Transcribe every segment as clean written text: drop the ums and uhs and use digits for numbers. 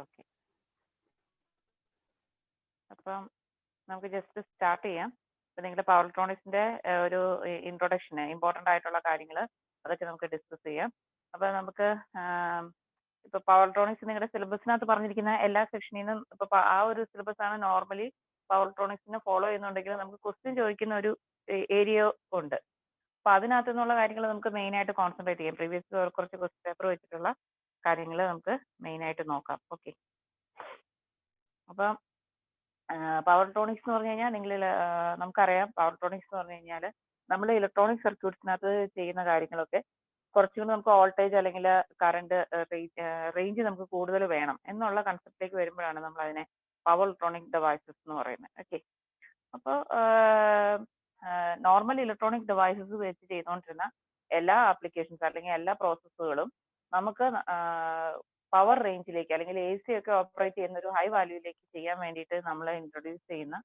Okay, അപ്പം നമുക്ക് just start ചെയ്യാം. അപ്പം നിങ്ങളുടെ പവർ ഇലക്ട്രോണിക്സിന്റെ ഒരു ഇൻട്രൊഡക്ഷൻ, ഇമ്പോർട്ടൻ്റ് ആയിട്ടുള്ള കാര്യങ്ങൾ അതൊക്കെ നമുക്ക് ഡിസ്കസ് ചെയ്യാം. അപ്പോൾ നമുക്ക് ഇപ്പോൾ പവർ ഇലക്ട്രോണിക്സ് നിങ്ങളുടെ സിലബസിനകത്ത് പറഞ്ഞിരിക്കുന്ന എല്ലാ സെക്ഷനിൽ നിന്നും ഇപ്പോൾ ആ ഒരു സിലബസ് ആണ് നോർമലി പവർ ഇലക്ട്രോണിക്സിന് ഫോളോ ചെയ്യുന്നുണ്ടെങ്കിൽ നമുക്ക് ക്വസ്റ്റ്യൻ ചോദിക്കുന്ന ഒരു ഏരിയ ഉണ്ട്. അപ്പോൾ അതിനകത്തു നിന്നുള്ള കാര്യങ്ങൾ നമുക്ക് മെയിൻ ആയിട്ട് കോൺസെൻട്രേറ്റ് ചെയ്യാം. പ്രീവിയസ് കുറച്ച് ക്വസ്റ്റ്യൻ പേപ്പർ വെച്ചിട്ടുള്ള കാര്യങ്ങൾ നമുക്ക് മെയിൻ ആയിട്ട് നോക്കാം. ഓക്കെ, അപ്പം പവർ ഇലക്ട്രോണിക്സ് എന്ന് പറഞ്ഞു കഴിഞ്ഞാൽ നമുക്കറിയാം, പവർ ഇലക്ട്രോണിക്സ് എന്ന് പറഞ്ഞു കഴിഞ്ഞാൽ നമ്മൾ ഇലക്ട്രോണിക് സർക്യൂട്ട്സിനകത്ത് ചെയ്യുന്ന കാര്യങ്ങളൊക്കെ കുറച്ചുകൂടി നമുക്ക് വോൾട്ടേജ് അല്ലെങ്കിൽ കറണ്ട് റേഞ്ച് നമുക്ക് കൂടുതൽ വേണം എന്നുള്ള കൺസെപ്റ്റിലേക്ക് വരുമ്പോഴാണ് നമ്മൾ അതിനെ പവർ ഇലക്ട്രോണിക് ഡിവൈസസ് എന്ന് പറയുന്നത്. ഓക്കെ, അപ്പോൾ നോർമൽ ഇലക്ട്രോണിക് ഡിവൈസസ് വെച്ച് ചെയ്തുകൊണ്ടിരുന്ന എല്ലാ ആപ്ലിക്കേഷൻസ് അല്ലെങ്കിൽ എല്ലാ പ്രോസസ്സുകളും നമുക്ക് പവർ റേഞ്ചിലേക്ക് അല്ലെങ്കിൽ എ സി ഒക്കെ ഓപ്പറേറ്റ് ചെയ്യുന്ന ഒരു ഹൈ വാല്യൂയിലേക്ക് ചെയ്യാൻ വേണ്ടിയിട്ട് നമ്മൾ ഇൻട്രൊഡ്യൂസ് ചെയ്യുന്ന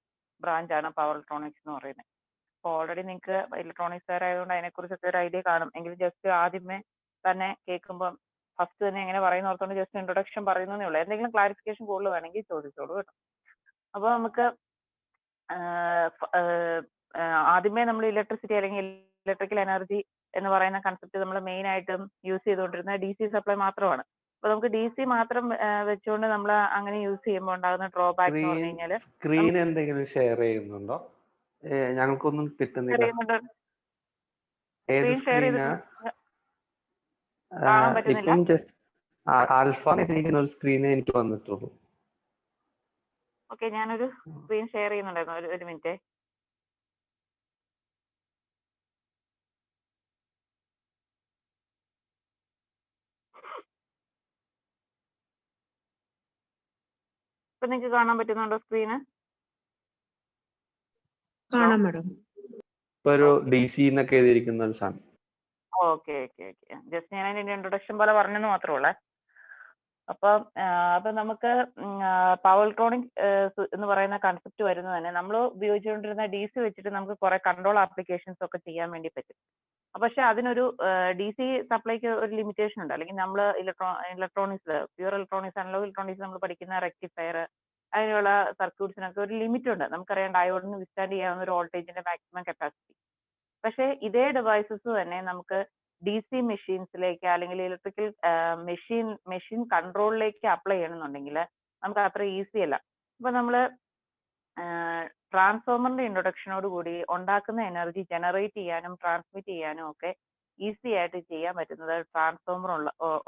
ബ്രാഞ്ചാണ് പവർ ഇലക്ട്രോണിക്സ് എന്ന് പറയുന്നത്. അപ്പോൾ ഓൾറെഡി നിങ്ങൾക്ക് ഇലക്ട്രോണിക്സ് ആയതുകൊണ്ട് അതിനെക്കുറിച്ചൊക്കെ ഒരു ഐഡിയ കാണും. എങ്കിലും ജസ്റ്റ് ആദ്യമേ തന്നെ കേൾക്കുമ്പോൾ ഫസ്റ്റ് തന്നെ എങ്ങനെ പറയുന്ന ഓർത്തുകൊണ്ട് ജസ്റ്റ് ഇൻട്രൊഡക്ഷൻ പറയുന്നതേ ഉള്ളൂ. എന്തെങ്കിലും ക്ലാരിഫിക്കേഷൻ കൂടുതൽ വേണമെങ്കിൽ ചോദിച്ചോളൂ കേട്ടോ. അപ്പോൾ നമുക്ക് ആദ്യമേ നമ്മൾ ഇലക്ട്രിസിറ്റി അല്ലെങ്കിൽ ഇലക്ട്രിക്കൽ എനർജി എന്ന് പറയുന്ന കൺസെപ്റ്റ് നമ്മൾ മെയിൻ ആയിട്ടും യൂസ് ചെയ്തുകൊണ്ടിരുന്ന ഡി സി സപ്ലൈ മാത്രമാണ്. അപ്പൊ നമുക്ക് ഡി സി മാത്രം വെച്ചുകൊണ്ട് നമ്മൾ അങ്ങനെ യൂസ് ചെയ്യുമ്പോൾ ഉണ്ടാകുന്ന ഡ്രോബാക്ക് എന്ന് പറഞ്ഞു കഴിഞ്ഞാൽ സ്ക്രീൻ എന്തെങ്കിലും ഷെയർ ചെയ്യുന്നുണ്ടോ? ഞങ്ങൾക്കൊന്നും കിട്ടുന്നില്ല. സ്ക്രീൻ ഷെയർ കാണാൻ പറ്റുന്നില്ല. ഇപ്പം ജസ്റ്റ് ആൽഫ ഒരു സ്ക്രീനേ എനിക്ക് വന്നിട്ടുള്ളൂ. ഓക്കെ, ഞാനൊരു സ്ക്രീൻ ഷെയർ ചെയ്യുന്നുണ്ടായിരുന്നു. ഒരു മിനിറ്റ്. ഇപ്പൊ നിങ്ങൾക്ക് കാണാൻ പറ്റുന്നുണ്ടോ സ്ക്രീന്? കാണാം മാഡം. ഒരു DC എന്നൊക്കെ എഴുതിയിരിക്കുന്ന ഒരു സാധനം. ഓക്കെ ഓക്കെ ഓക്കെ, ജസ്റ്റ് ഞാൻ അതിന്റെ ഇൻട്രൊഡക്ഷൻ പോലെ പറഞ്ഞെന്ന് മാത്രമേ ഉള്ളേ. അപ്പം നമുക്ക് പവർ ഇലക്ട്രോണിക് എന്ന് പറയുന്ന കൺസെപ്റ്റ് വരുന്നത് തന്നെ നമ്മൾ ഉപയോഗിച്ചുകൊണ്ടിരുന്ന ഡി സി വെച്ചിട്ട് നമുക്ക് കുറെ കൺട്രോൾ ആപ്ലിക്കേഷൻസ് ഒക്കെ ചെയ്യാൻ വേണ്ടി പറ്റും. പക്ഷെ അതിനൊരു ഡി സി സപ്ലൈക്ക് ഒരു ലിമിറ്റേഷൻ ഉണ്ട്. അല്ലെങ്കിൽ നമ്മൾ electronics pure electronics analogue electronics നമ്മൾ പഠിക്കുന്ന റെക്ടിഫയർ അതിനുള്ള സർക്യൂട്ട്സിനൊക്കെ ഒരു ലിമിറ്റ് ഉണ്ട്. നമുക്കറിയാം ഡയോഡിന് വിസ്റ്റാൻഡ് ചെയ്യാവുന്ന ഒരു വോൾട്ടേജിന്റെ മാക്സിമം കപ്പാസിറ്റി. പക്ഷേ ഇതേ ഡിവൈസസ് തന്നെ നമുക്ക് ഡി സി മെഷീൻസിലേക്ക് അല്ലെങ്കിൽ ഇലക്ട്രിക്കൽ മെഷീൻ കൺട്രോളിലേക്ക് അപ്ലൈ ചെയ്യണമെന്നുണ്ടെങ്കിൽ നമുക്ക് അത്ര ഈസി അല്ല. ഇപ്പൊ നമ്മൾ ട്രാൻസ്ഫോമറിന്റെ ഇൻട്രൊഡക്ഷനോട് കൂടി ഉണ്ടാക്കുന്ന എനർജി ജനറേറ്റ് ചെയ്യാനും ട്രാൻസ്മിറ്റ് ചെയ്യാനും ഒക്കെ ഈസി ആയിട്ട് ചെയ്യാൻ പറ്റുന്നത് ട്രാൻസ്ഫോമർ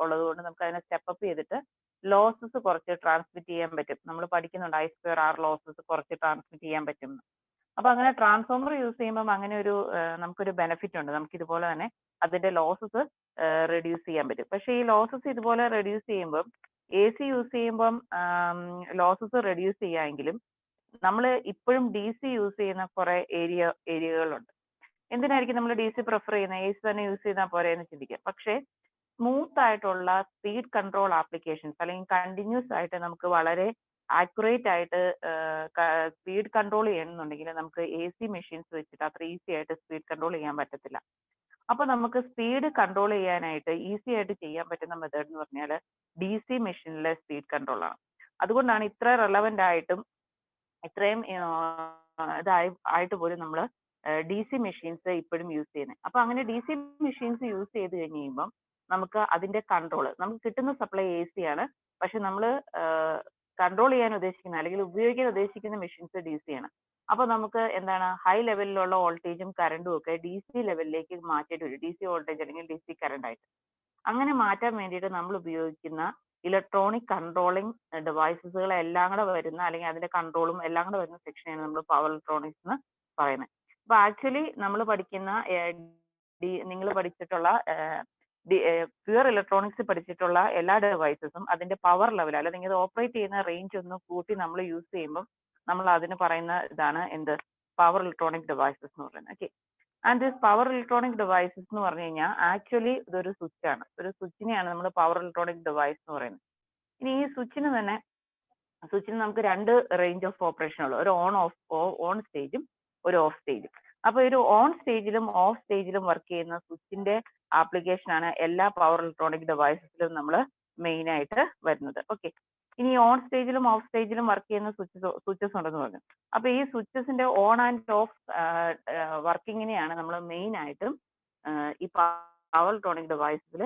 ഉള്ളത് കൊണ്ട് നമുക്ക് അതിനെ സ്റ്റെപ്പ് ചെയ്തിട്ട് ലോസസ് കുറച്ച് ട്രാൻസ്മിറ്റ് ചെയ്യാൻ പറ്റും. നമ്മൾ പഠിക്കുന്നുണ്ട് I²R ലോസസ് കുറച്ച് ട്രാൻസ്മിറ്റ് ചെയ്യാൻ പറ്റും. അപ്പൊ അങ്ങനെ ട്രാൻസ്ഫോമർ യൂസ് ചെയ്യുമ്പോൾ അങ്ങനെ ഒരു നമുക്കൊരു ബെനിഫിറ്റ് ഉണ്ട്. നമുക്ക് ഇതുപോലെ തന്നെ അതിന്റെ ലോസസ് റെഡ്യൂസ് ചെയ്യാൻ പറ്റും. പക്ഷേ ഈ ലോസസ് ഇതുപോലെ റെഡ്യൂസ് ചെയ്യുമ്പോൾ എ സി യൂസ് ചെയ്യുമ്പം ലോസസ് റെഡ്യൂസ് ചെയ്യാമെങ്കിലും നമ്മൾ ഇപ്പോഴും ഡി സി യൂസ് ചെയ്യുന്ന കുറെ ഏരിയകളുണ്ട്. എന്തിനായിരിക്കും നമ്മൾ ഡി സി പ്രിഫർ ചെയ്യുന്നത്? എ സി തന്നെ യൂസ് ചെയ്താൽ പോരെ എന്ന് ചിന്തിക്കാം. പക്ഷേ സ്മൂത്ത് ആയിട്ടുള്ള സ്പീഡ് കൺട്രോൾ ആപ്ലിക്കേഷൻസ് അല്ലെങ്കിൽ കണ്ടിന്യൂസ് ആയിട്ട് നമുക്ക് വളരെ ആക്യുറേറ്റ് ആയിട്ട് സ്പീഡ് കൺട്രോൾ ചെയ്യണമെന്നുണ്ടെങ്കിൽ നമുക്ക് എ സി മെഷീൻസ് വെച്ചിട്ട് അത്ര ഈസി ആയിട്ട് സ്പീഡ് കൺട്രോൾ ചെയ്യാൻ പറ്റത്തില്ല. അപ്പൊ നമുക്ക് സ്പീഡ് കൺട്രോൾ ചെയ്യാനായിട്ട് ഈസി ആയിട്ട് ചെയ്യാൻ പറ്റുന്ന മെത്തേഡ് എന്ന് പറഞ്ഞാൽ ഡി സി മെഷീനിലെ സ്പീഡ് കൺട്രോൾ ആണ്. അതുകൊണ്ടാണ് ഇത്ര റെലവെന്റ് ആയിട്ടും ഇത്രയും ആയിട്ട് പോലും നമ്മൾ ഡി സി മെഷീൻസ് ഇപ്പോഴും യൂസ് ചെയ്യുന്നത്. അപ്പൊ അങ്ങനെ ഡി സി മെഷീൻസ് യൂസ് ചെയ്ത് കഴിഞ്ഞ് കഴിയുമ്പം നമുക്ക് അതിന്റെ കൺട്രോൾ നമുക്ക് കിട്ടുന്ന സപ്ലൈ എ സി ആണ്. പക്ഷെ നമ്മൾ കൺട്രോൾ ചെയ്യാൻ ഉദ്ദേശിക്കുന്ന അല്ലെങ്കിൽ ഉപയോഗിക്കാൻ ഉദ്ദേശിക്കുന്ന മെഷീൻസ് ഡി സി ആണ്. അപ്പൊ നമുക്ക് എന്താണ് ഹൈ ലെവലിലുള്ള വോൾട്ടേജും കറണ്ടും ഒക്കെ ഡി സി ലെവലിലേക്ക് മാറ്റിയിട്ട് വരും. ഡി സി വോൾട്ടേജ് അല്ലെങ്കിൽ ഡി സി കറണ്ട് ആയിട്ട് അങ്ങനെ മാറ്റാൻ വേണ്ടിയിട്ട് നമ്മൾ ഉപയോഗിക്കുന്ന ഇലക്ട്രോണിക് കൺട്രോളിംഗ് ഡിവൈസസുകളെല്ലാം കൂടെ വരുന്ന അല്ലെങ്കിൽ അതിന്റെ കൺട്രോളും എല്ലാം കൂടെ വരുന്ന സെക്ഷനാണ് നമ്മൾ പവർ ഇലക്ട്രോണിക്സ് എന്ന് പറയുന്നത്. അപ്പൊ ആക്ച്വലി നമ്മൾ പഠിക്കുന്ന നിങ്ങൾ പഠിച്ചിട്ടുള്ള പ്യൂർ ഇലക്ട്രോണിക്സ് പഠിച്ചിട്ടുള്ള എല്ലാ ഡിവൈസസും അതിന്റെ പവർ ലെവൽ അല്ലെങ്കിൽ അത് ഓപ്പറേറ്റ് ചെയ്യുന്ന റേഞ്ച് ഒന്ന് കൂട്ടി നമ്മൾ യൂസ് ചെയ്യുമ്പോൾ നമ്മൾ അതിന് പറയുന്ന ഇതാണ് എന്ത് പവർ ഇലക്ട്രോണിക് ഡിവൈസസ് എന്ന് പറയുന്നത്. Okay, and this power electronic devices എന്ന് പറഞ്ഞു കഴിഞ്ഞാൽ ആക്ച്വലി ഇതൊരു സ്വിച്ച് ആണ്. ഒരു സ്വിച്ചിനെയാണ് നമ്മൾ പവർ ഇലക്ട്രോണിക് ഡിവൈസ് എന്ന് പറയുന്നത്. ഇനി ഈ സ്വിച്ചിന് നമുക്ക് രണ്ട് റേഞ്ച് ഓഫ് ഓപ്പറേഷൻ ഉള്ളു. ഒരു ഓൺ സ്റ്റേജും ഒരു ഓഫ് സ്റ്റേജും. അപ്പൊ ഒരു ഓൺ സ്റ്റേജിലും ഓഫ് സ്റ്റേജിലും വർക്ക് ചെയ്യുന്ന സ്വിച്ചിന്റെ ആപ്ലിക്കേഷൻ ആണ് എല്ലാ പവർ ഇലക്ട്രോണിക് ഡിവൈസസിലും നമ്മൾ മെയിൻ ആയിട്ട് വരുന്നത്. ഓക്കെ, ഇനി ഓൺ സ്റ്റേജിലും ഓഫ് സ്റ്റേജിലും വർക്ക് ചെയ്യുന്ന സ്വിച്ചസ് ഉണ്ടെന്ന് പറഞ്ഞു. അപ്പൊ ഈ സ്വിച്ചസിന്റെ ഓൺ ആൻഡ് ഓഫ് വർക്കിങ്ങിനെയാണ് നമ്മൾ മെയിൻ ആയിട്ടും ഈ പവർ ഇലക്ട്രോണിക് ഡിവൈസിൽ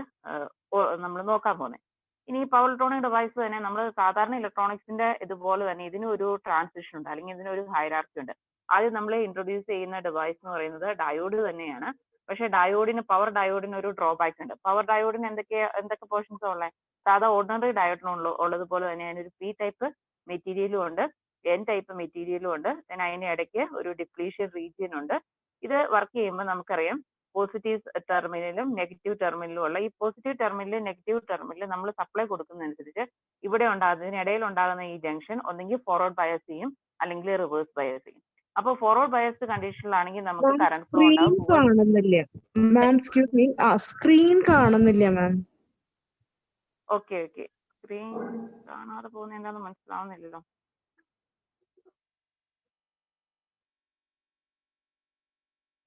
നമ്മൾ നോക്കാൻ പോകുന്നത്. ഇനി ഈ പവർ ഇലക്ട്രോണിക് ഡിവൈസ് തന്നെ നമ്മൾ സാധാരണ ഇലക്ട്രോണിക്സിന്റെ ഇതുപോലെ തന്നെ ഇതിനൊരു ട്രാൻസിഷൻ ഉണ്ട്, അല്ലെങ്കിൽ ഇതിനൊരു ഹൈറാർക്കി ഉണ്ട്. ആദ്യം നമ്മൾ ഇൻട്രൊഡ്യൂസ് ചെയ്യുന്ന ഡിവൈസ് എന്ന് പറയുന്നത് ഡയോഡ് തന്നെയാണ്. പക്ഷെ പവർ ഡയോഡിന് ഒരു ഡ്രോബാക്ക് ഉണ്ട്. പവർ ഡയോഡിന് എന്തൊക്കെ പോർഷൻസ് ഉള്ളത്? സാധാ ഓർഡിനറി ഡയോഡിനുള്ള ഉള്ളതുപോലെ തന്നെ അതിനൊരു പി ടൈപ്പ് മെറ്റീരിയലും ഉണ്ട്, എൻ ടൈപ്പ് മെറ്റീരിയലും ഉണ്ട്, then അതിന് ഇടയ്ക്ക് ഒരു ഡിപ്ലീഷൻ റീജിയൻ ഉണ്ട്. ഇത് വർക്ക് ചെയ്യുമ്പോൾ നമുക്കറിയാം പോസിറ്റീവ് ടെർമിനലും നെഗറ്റീവ് ടെർമിനലും ഉള്ള ഈ പോസിറ്റീവ് ടെർമിനലും നെഗറ്റീവ് ടെർമിനലും നമ്മൾ സപ്ലൈ കൊടുക്കുന്നതനുസരിച്ച് ഇതിനിടയിൽ ഉണ്ടാകുന്ന ഈ ജംഗ്ഷൻ ഒന്നെങ്കിൽ ഫോർവേഡ് ബയസ് ചെയ്യും, അല്ലെങ്കിൽ റിവേഴ്സ് ബയസ് ചെയ്യും. അപ്പോൾ ഫോർവേഡ് ബയസ്ഡ് കണ്ടീഷനിലാണെങ്കിൽ നമുക്ക് കറണ്ട് ഫ്ലോ സ്ക്രീൻ ഉണ്ടാവും. കാണുന്നില്ല മാം, എക്സ്ക്യൂസ് മീ, സ്ക്രീൻ കാണുന്നില്ല മാം. ഓക്കെ സ്ക്രീൻ കാണാതെ പോകുന്ന എന്താണെന്ന് മനസ്സിലാവുന്നില്ലല്ലോ.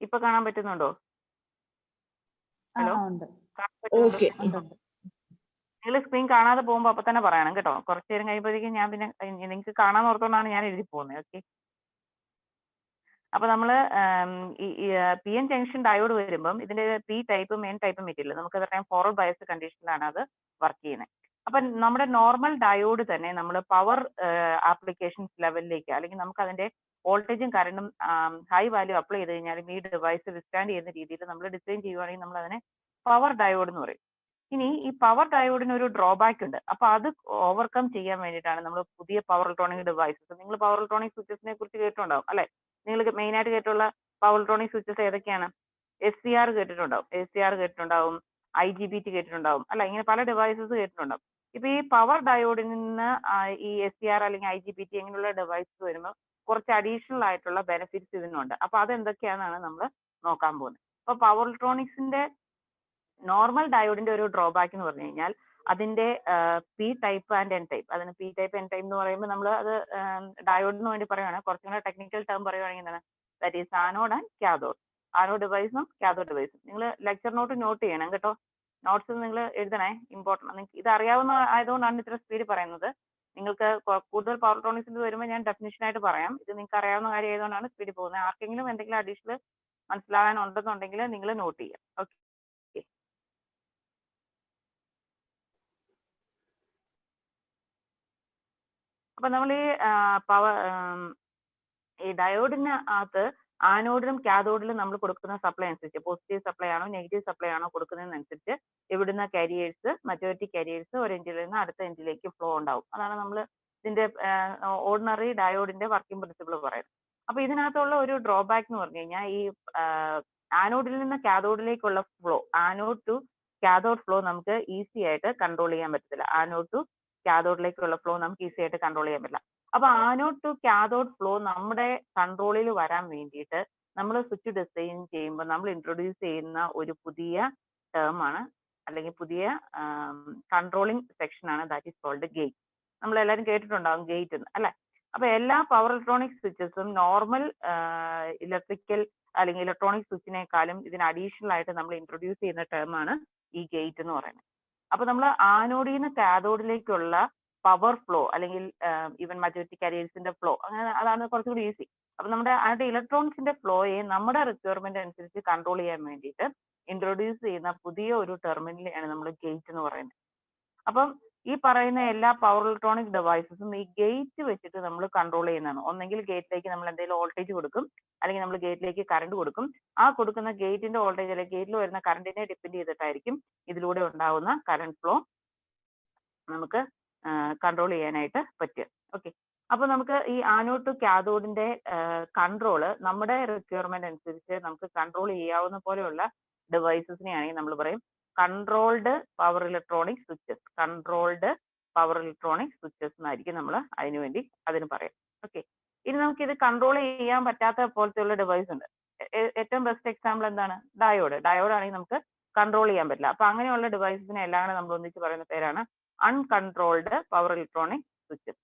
ഇപ്പൊ കാണാൻ പറ്റുന്നുണ്ടോ? Hello, okay. നിങ്ങൾ സ്ക്രീൻ കാണാതെ പോകുമ്പോ അപ്പൊ തന്നെ പറയണം കേട്ടോ. കുറച്ചു നേരം കഴിയുമ്പോഴേക്കും ഞാൻ പിന്നെ നിങ്ങൾക്ക് കാണാൻ ഓർത്തോണ്ടാണ് ഞാൻ എഴുതി പോകുന്നത്. ഓക്കെ, അപ്പൊ നമ്മള് പി എൻ ജംഗ്ഷൻ ഡയോഡ് വരുമ്പം ഇതിന്റെ പി ടൈപ്പും എൻ ടൈപ്പും മെറ്റീരിയൽ നമുക്ക് പറയാം ഫോർവേഡ് ബയസ് കണ്ടീഷനിലാണ് അത് വർക്ക് ചെയ്യുന്നത്. അപ്പൊ നമ്മുടെ നോർമൽ ഡയോഡ് തന്നെ നമ്മൾ പവർ ആപ്ലിക്കേഷൻസ് ലെവലിലേക്ക്, അല്ലെങ്കിൽ നമുക്ക് അതിന്റെ വോൾട്ടേജും കറണ്ടും ഹൈ വാല്യൂ അപ്ലൈ ചെയ്ത് കഴിഞ്ഞാലും ഈ ഡിവൈസ് വിസ്റ്റാൻഡ് ചെയ്യുന്ന രീതിയിൽ നമ്മൾ ഡിസൈൻ ചെയ്യുവാണെങ്കിൽ നമ്മൾ അതിനെ പവർ ഡയോഡ് എന്ന് പറയും. ഇനി ഈ പവർ ഡയോഡിന് ഒരു ഡ്രോബാക്ക് ഉണ്ട്. അപ്പൊ അത് ഓവർകം ചെയ്യാൻ വേണ്ടിയിട്ടാണ് നമ്മൾ പുതിയ പവർ ഇലക്ട്രോണിക് ഡിവൈസസ്, നിങ്ങൾ പവർ ഇലക്ട്രോണിക് സ്വിച്ചസിനെ കുറിച്ച് കേട്ടിട്ടുണ്ടാവും അല്ലെ? നിങ്ങൾ മെയിൻ ആയിട്ട് കേട്ടുള്ള പവർ ഇലക്ട്രോണിക് സ്വിച്ചസ് ഏതൊക്കെയാണ്? SCR കേട്ടിട്ടുണ്ടാവും, IGBT കേട്ടിട്ടുണ്ടാവും അല്ല, ഇങ്ങനെ പല ഡിവൈസസ് കേട്ടിട്ടുണ്ടാവും. ഇപ്പൊ ഈ പവർ ഡയോഡിൽ നിന്ന് ഈ SCR അല്ലെങ്കിൽ IGBT ഇങ്ങനെയുള്ള ഡിവൈസസ് വരുമ്പോൾ കുറച്ച് അഡീഷണൽ ആയിട്ടുള്ള ബെനിഫിറ്റ്സ് ഇതിനുണ്ട്. അപ്പൊ അതെന്തൊക്കെയാണെന്നാണ് നമ്മൾ നോക്കാൻ പോകുന്നത്. അപ്പൊ പവർ ഇലക്ട്രോണിക്സിന്റെ നോർമൽ ഡയോഡിന്റെ ഒരു ഡ്രോബാക്ക് എന്ന് പറഞ്ഞു കഴിഞ്ഞാൽ അതിന്റെ P type and N type. അതിന് പി ടൈപ്പ് എൻ ടൈപ്പ് എന്ന് പറയുമ്പോൾ നമ്മൾ അത് ഡയോഡിന് വേണ്ടി പറയുകയാണെങ്കിൽ കുറച്ചും കൂടെ ടെക്നിക്കൽ ടേം പറയുകയാണെങ്കിൽ എന്താണ്, that is anode and cathode. Anode ഡിവൈസും കാഥോഡ് ഡിവൈസും നിങ്ങൾ ലെക്ചർ നോട്ട് ചെയ്യണം കേട്ടോ. നോട്ട്സ് നിങ്ങൾ എഴുതണേ, ഇമ്പോർട്ടൻ്റ്. നിങ്ങൾക്ക് ഇത് അറിയാവുന്ന ആയതുകൊണ്ടാണ് ഇത്ര സ്പീഡ് പറയുന്നത്. നിങ്ങൾക്ക് കൂടുതൽ പവർ ഇലക്ട്രോണിക്സിൽ വരുമ്പോൾ ഞാൻ ഡെഫിനിഷൻ ആയിട്ട് പറയാം. ഇത് നിങ്ങൾക്ക് അറിയാവുന്ന കാര്യം ആയതുകൊണ്ടാണ് സ്പീഡ് പോകുന്നത്. ആർക്കെങ്കിലും എന്തെങ്കിലും അഡീഷണൽ മനസ്സിലാകാൻ ഉണ്ടെന്നുണ്ടെങ്കിൽ നിങ്ങൾ നോട്ട് ചെയ്യാം. ഓക്കെ, അപ്പൊ നമ്മൾ ഈ ഡയോഡിന് അകത്ത് ആനോഡിലും കാഥോഡിലും നമ്മൾ കൊടുക്കുന്ന സപ്ലൈ അനുസരിച്ച്, പോസിറ്റീവ് സപ്ലൈ ആണോ നെഗറ്റീവ് സപ്ലൈ ആണോ കൊടുക്കുന്നതിനനുസരിച്ച് ഇവിടുന്ന് കാരിയേഴ്സ്, മജോറിറ്റി കാരിയേഴ്സ് ഒരു എൻഡിൽ നിന്ന് അടുത്ത എൻഡിലേക്ക് ഫ്ലോ ഉണ്ടാവും. അതാണ് നമ്മൾ ഇതിന്റെ ഓർഡിനറി ഡയോഡിന്റെ വർക്കിംഗ് പ്രിൻസിപ്പിൾ പറയുന്നത്. അപ്പൊ ഇതിനകത്തുള്ള ഒരു ഡ്രോബാക്ക് എന്ന് പറഞ്ഞു കഴിഞ്ഞാൽ ഈ ആനോഡിൽ നിന്ന് കാഥോഡിലേക്കുള്ള flow, anode to cathode flow നമുക്ക് ഈസി ആയിട്ട് കൺട്രോൾ ചെയ്യാൻ പറ്റത്തില്ല. ആനോഡ് ടു കാഥോഡിലേക്കുള്ള ഫ്ലോ നമുക്ക് ഈസി ആയിട്ട് കൺട്രോൾ ചെയ്യാൻ പറ്റില്ല. അപ്പൊ ആനോഡ് ടു കാഥോഡ് ഫ്ലോ നമ്മുടെ കൺട്രോളിൽ വരാൻ വേണ്ടിയിട്ട് നമ്മൾ സ്വിച്ച് ഡിസൈൻ ചെയ്യുമ്പോൾ നമ്മൾ ഇൻട്രൊഡ്യൂസ് ചെയ്യുന്ന ഒരു പുതിയ ടേം ആണ്, അല്ലെങ്കിൽ പുതിയ കൺട്രോളിംഗ് സെക്ഷൻ ആണ്, ദാറ്റ് ഈസ് കോൾഡ് ഗേറ്റ്. നമ്മൾ എല്ലാവരും കേട്ടിട്ടുണ്ടാവും ഗേറ്റ് എന്ന് അല്ലെ? അപ്പൊ എല്ലാ പവർ ഇലക്ട്രോണിക് സ്വിച്ചസും നോർമൽ ഇലക്ട്രിക്കൽ അല്ലെങ്കിൽ ഇലക്ട്രോണിക് സ്വിച്ചിനേക്കാളും ഇതിന് അഡീഷണൽ ആയിട്ട് നമ്മൾ ഇൻട്രൊഡ്യൂസ് ചെയ്യുന്ന ടേം ആണ് ഈ ഗേറ്റ് എന്ന് പറയുന്നത്. അപ്പൊ നമ്മൾ ആനോഡിൽ നിന്ന് കാഥോഡിലേക്കുള്ള പവർ ഫ്ലോ അല്ലെങ്കിൽ ഈവൻ മജോറിറ്റി കാരിയേഴ്സിന്റെ ഫ്ലോ, അങ്ങനെ അതാണ് കുറച്ചുകൂടി ഈസി. അപ്പൊ നമ്മുടെ അതിന്റെ ഇലക്ട്രോണിക്സിന്റെ ഫ്ലോയെ നമ്മുടെ റിക്വയർമെന്റ് അനുസരിച്ച് കൺട്രോൾ ചെയ്യാൻ വേണ്ടിയിട്ട് ഇൻട്രൊഡ്യൂസ് ചെയ്യുന്ന പുതിയ ഒരു ടെർമിനലാണ് നമ്മൾ ഗേറ്റ് എന്ന് പറയുന്നത്. അപ്പം ഈ പറയുന്ന എല്ലാ പവർ ഇലക്ട്രോണിക് ഡിവൈസസും ഈ ഗേറ്റ് വെച്ചിട്ട് നമ്മൾ കൺട്രോൾ ചെയ്യുന്നതാണ്. ഒന്നെങ്കിൽ ഗേറ്റിലേക്ക് നമ്മൾ എന്തെങ്കിലും വോൾട്ടേജ് കൊടുക്കും, അല്ലെങ്കിൽ നമ്മൾ ഗേറ്റിലേക്ക് കറണ്ട് കൊടുക്കും. ആ കൊടുക്കുന്ന ഗേറ്റിന്റെ വോൾട്ടേജ് അല്ലെങ്കിൽ ഗേറ്റിൽ വരുന്ന കറണ്ടിനെ ഡിപ്പെൻഡ് ചെയ്തിട്ടായിരിക്കും ഇതിലൂടെ ഉണ്ടാവുന്ന കറണ്ട് ഫ്ലോ നമുക്ക് കൺട്രോൾ ചെയ്യാനായിട്ട് പറ്റുക. ഓക്കെ, അപ്പൊ നമുക്ക് ഈ ആനോഡ് ടു കാഥോഡിന്റെ കൺട്രോള് നമ്മുടെ റിക്വയർമെന്റ് അനുസരിച്ച് നമുക്ക് കൺട്രോൾ ചെയ്യാവുന്ന പോലെയുള്ള ഡിവൈസസിനെയാണെങ്കിൽ നമ്മൾ പറയും controlled power electronic switches. Controlled power electronic switches എന്നായിരിക്കും നമ്മൾ അതിന് പറയാം. ഓക്കെ, ഇനി നമുക്ക് ഇത് കൺട്രോൾ ചെയ്യാൻ പറ്റാത്ത പോലത്തെയുള്ള ഡിവൈസ് ഉണ്ട്. ഏറ്റവും ബെസ്റ്റ് എക്സാമ്പിൾ എന്താണ്? ഡയോഡ്. ഡയോഡ് ആണെങ്കിൽ നമുക്ക് കൺട്രോൾ ചെയ്യാൻ പറ്റില്ല. അപ്പൊ അങ്ങനെയുള്ള ഡിവൈസസിനെ എല്ലാം നമ്മൾ ഒന്നിച്ച് പറയുന്ന പേരാണ് അൺകൺട്രോൾഡ് പവർ ഇലക്ട്രോണിക് സ്വിച്ചസ്.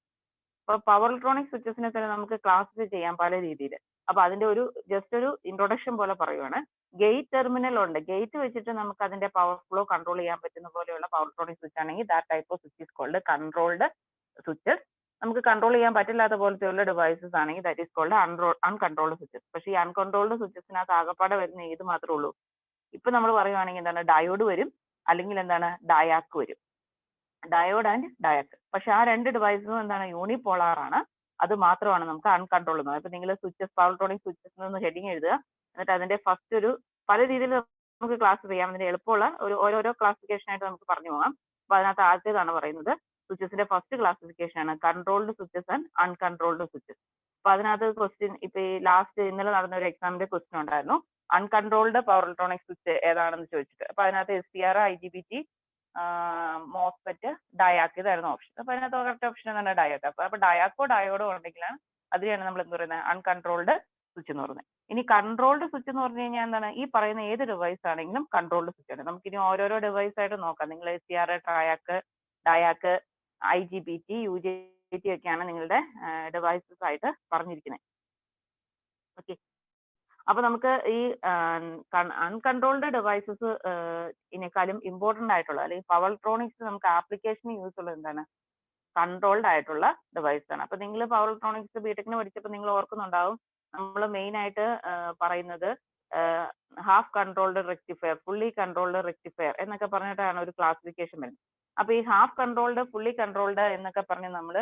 അപ്പൊ പവർ ഇലക്ട്രോണിക് സ്വിച്ചസിനെ തന്നെ നമുക്ക് ക്ലാസിഫൈ ചെയ്യാം പല രീതിയിൽ. അപ്പൊ അതിന്റെ ഒരു ജസ്റ്റ് ഒരു ഇൻട്രൊഡക്ഷൻ പോലെ പറയുവാണ്. ഗേറ്റ് ടെർമിനൽ ഉണ്ട്. ഗേറ്റ് വെച്ചിട്ട് നമുക്ക് അതിന്റെ പവർ ഫ്ലോ കൺട്രോൾ ചെയ്യാൻ പറ്റുന്ന പോലെയുള്ള പവർ ഇലക്ട്രോണിക് സ്വിച്ച് ആണെങ്കിൽ that type of switch is called controlled switches. നമുക്ക് കൺട്രോൾ ചെയ്യാൻ പറ്റില്ലാത്ത പോലത്തെയുള്ള ഡിവൈസസ് ആണെങ്കിൽ that is called uncontrolled switches. പക്ഷേ ഈ അൺകൺട്രോൾഡ് സ്വിച്ചസിനകത്ത് ആകപ്പാടെ വരുന്ന ഏത് മാത്രമേ ഉള്ളൂ? ഇപ്പൊ നമ്മൾ പറയുവാണെങ്കിൽ എന്താണ്, ഡയോഡ് വരും, അല്ലെങ്കിൽ എന്താണ്, ഡയാക്ക് വരും. Diode and ഡയാക്ക്. പക്ഷെ ആ രണ്ട് ഡിവൈസും എന്താണ്, യൂണിപോളാർ ആണ്. അത് മാത്രമാണ് നമുക്ക് അൺകൺട്രോൾ എന്ന് പറയുന്നത്. ഇപ്പൊ നിങ്ങൾ സ്വിച്ചസ്, പവർ ഇലക്ട്രോണിക് സ്വിച്ചസ് എന്ന് ഹെഡിങ് എഴുതുക. എന്നിട്ട് അതിന്റെ ഫസ്റ്റ് ഒരു പല രീതിയിൽ നമുക്ക് ക്ലാസ് ചെയ്യാം. അതിന്റെ എളുപ്പമുള്ള ഓരോരോ ക്ലാസിഫിക്കേഷൻ ആയിട്ട് നമുക്ക് പറഞ്ഞു പോകാം. അപ്പൊ അതിനകത്ത് ആദ്യത്തേതാണ് പറയുന്നത് സ്വിച്ചസിന്റെ ഫസ്റ്റ് ക്ലാസിഫിക്കേഷൻ ആണ് controlled switches and uncontrolled switches. അപ്പൊ അതിനകത്ത് ക്വസ്റ്റ്യൻ ഇപ്പൊ ഈ ഇന്നലെ നടന്ന ഒരു എക്സാമിന്റെ ക്വസ്റ്റ്യൻ ഉണ്ടായിരുന്നു, അൺകൺട്രോൾഡ് പവർ ഇലക്ട്രോണിക് സ്വിച്ച് ഏതാണെന്ന് ചോദിച്ചിട്ട്. അപ്പൊ അതിനകത്ത് SCR, IGBT, മോസ്ഫെറ്റ്, ഡയാക്ക് ഇതായിരുന്നു ഓപ്ഷൻ. അപ്പൊ അതിനകത്ത് കറക്റ്റ് ഓപ്ഷൻ എന്താണ്, ഡയാക്ക്. അപ്പൊ ഡയാക്കോ ഡയോഡോ ഉണ്ടെങ്കിലാണ് അതിനെയാണ് നമ്മൾ എന്ത് പറയുന്നത്, അൺകൺട്രോൾഡ് സ്വിച്ച് എന്ന് പറയുന്നത്. ഇനി കൺട്രോൾഡ് സ്വിച്ച് എന്ന് പറഞ്ഞു കഴിഞ്ഞാൽ എന്താണ്, ഈ പറയുന്ന ഏത് ഡിവൈസ് ആണെങ്കിലും കൺട്രോൾഡ് സ്വിച്ച് ആണ്. നമുക്ക് ഇനി ഓരോരോ ഡിവൈസ് ആയിട്ട് നോക്കാം. നിങ്ങൾ SCR, ഡയാക്ക്, IGBT, UJT ഒക്കെയാണ് നിങ്ങളുടെ ഡിവൈസസ് ആയിട്ട് പറഞ്ഞിരിക്കുന്നത്. ഓക്കെ. അപ്പൊ നമുക്ക് ഈ അൺകൺട്രോൾഡ് ഡിവൈസസ് ഇതിനേക്കാളും ഇമ്പോർട്ടന്റ് ആയിട്ടുള്ള, അല്ലെങ്കിൽ പവർ ഇലക്ട്രോണിക്സ് നമുക്ക് ആപ്ലിക്കേഷൻ യൂസ് ഉള്ളത് എന്താണ്, കൺട്രോൾഡ് ആയിട്ടുള്ള ഡിവൈസ് ആണ്. അപ്പൊ നിങ്ങൾ പവർ ഇലക്ട്രോണിക്സ് ബിടെക്കിന് പഠിച്ചപ്പോൾ നിങ്ങൾ ഓർക്കുന്നുണ്ടാവും, നമ്മൾ മെയിൻ ആയിട്ട് പറയുന്നത് half controlled rectifier, fully controlled rectifier എന്നൊക്കെ പറഞ്ഞിട്ടാണ് ഒരു ക്ലാസിഫിക്കേഷൻ വരുന്നത്. അപ്പൊ ഈ ഹാഫ് കൺട്രോൾഡ്, ഫുള്ളി കൺട്രോൾഡ് എന്നൊക്കെ പറഞ്ഞ് നമ്മൾ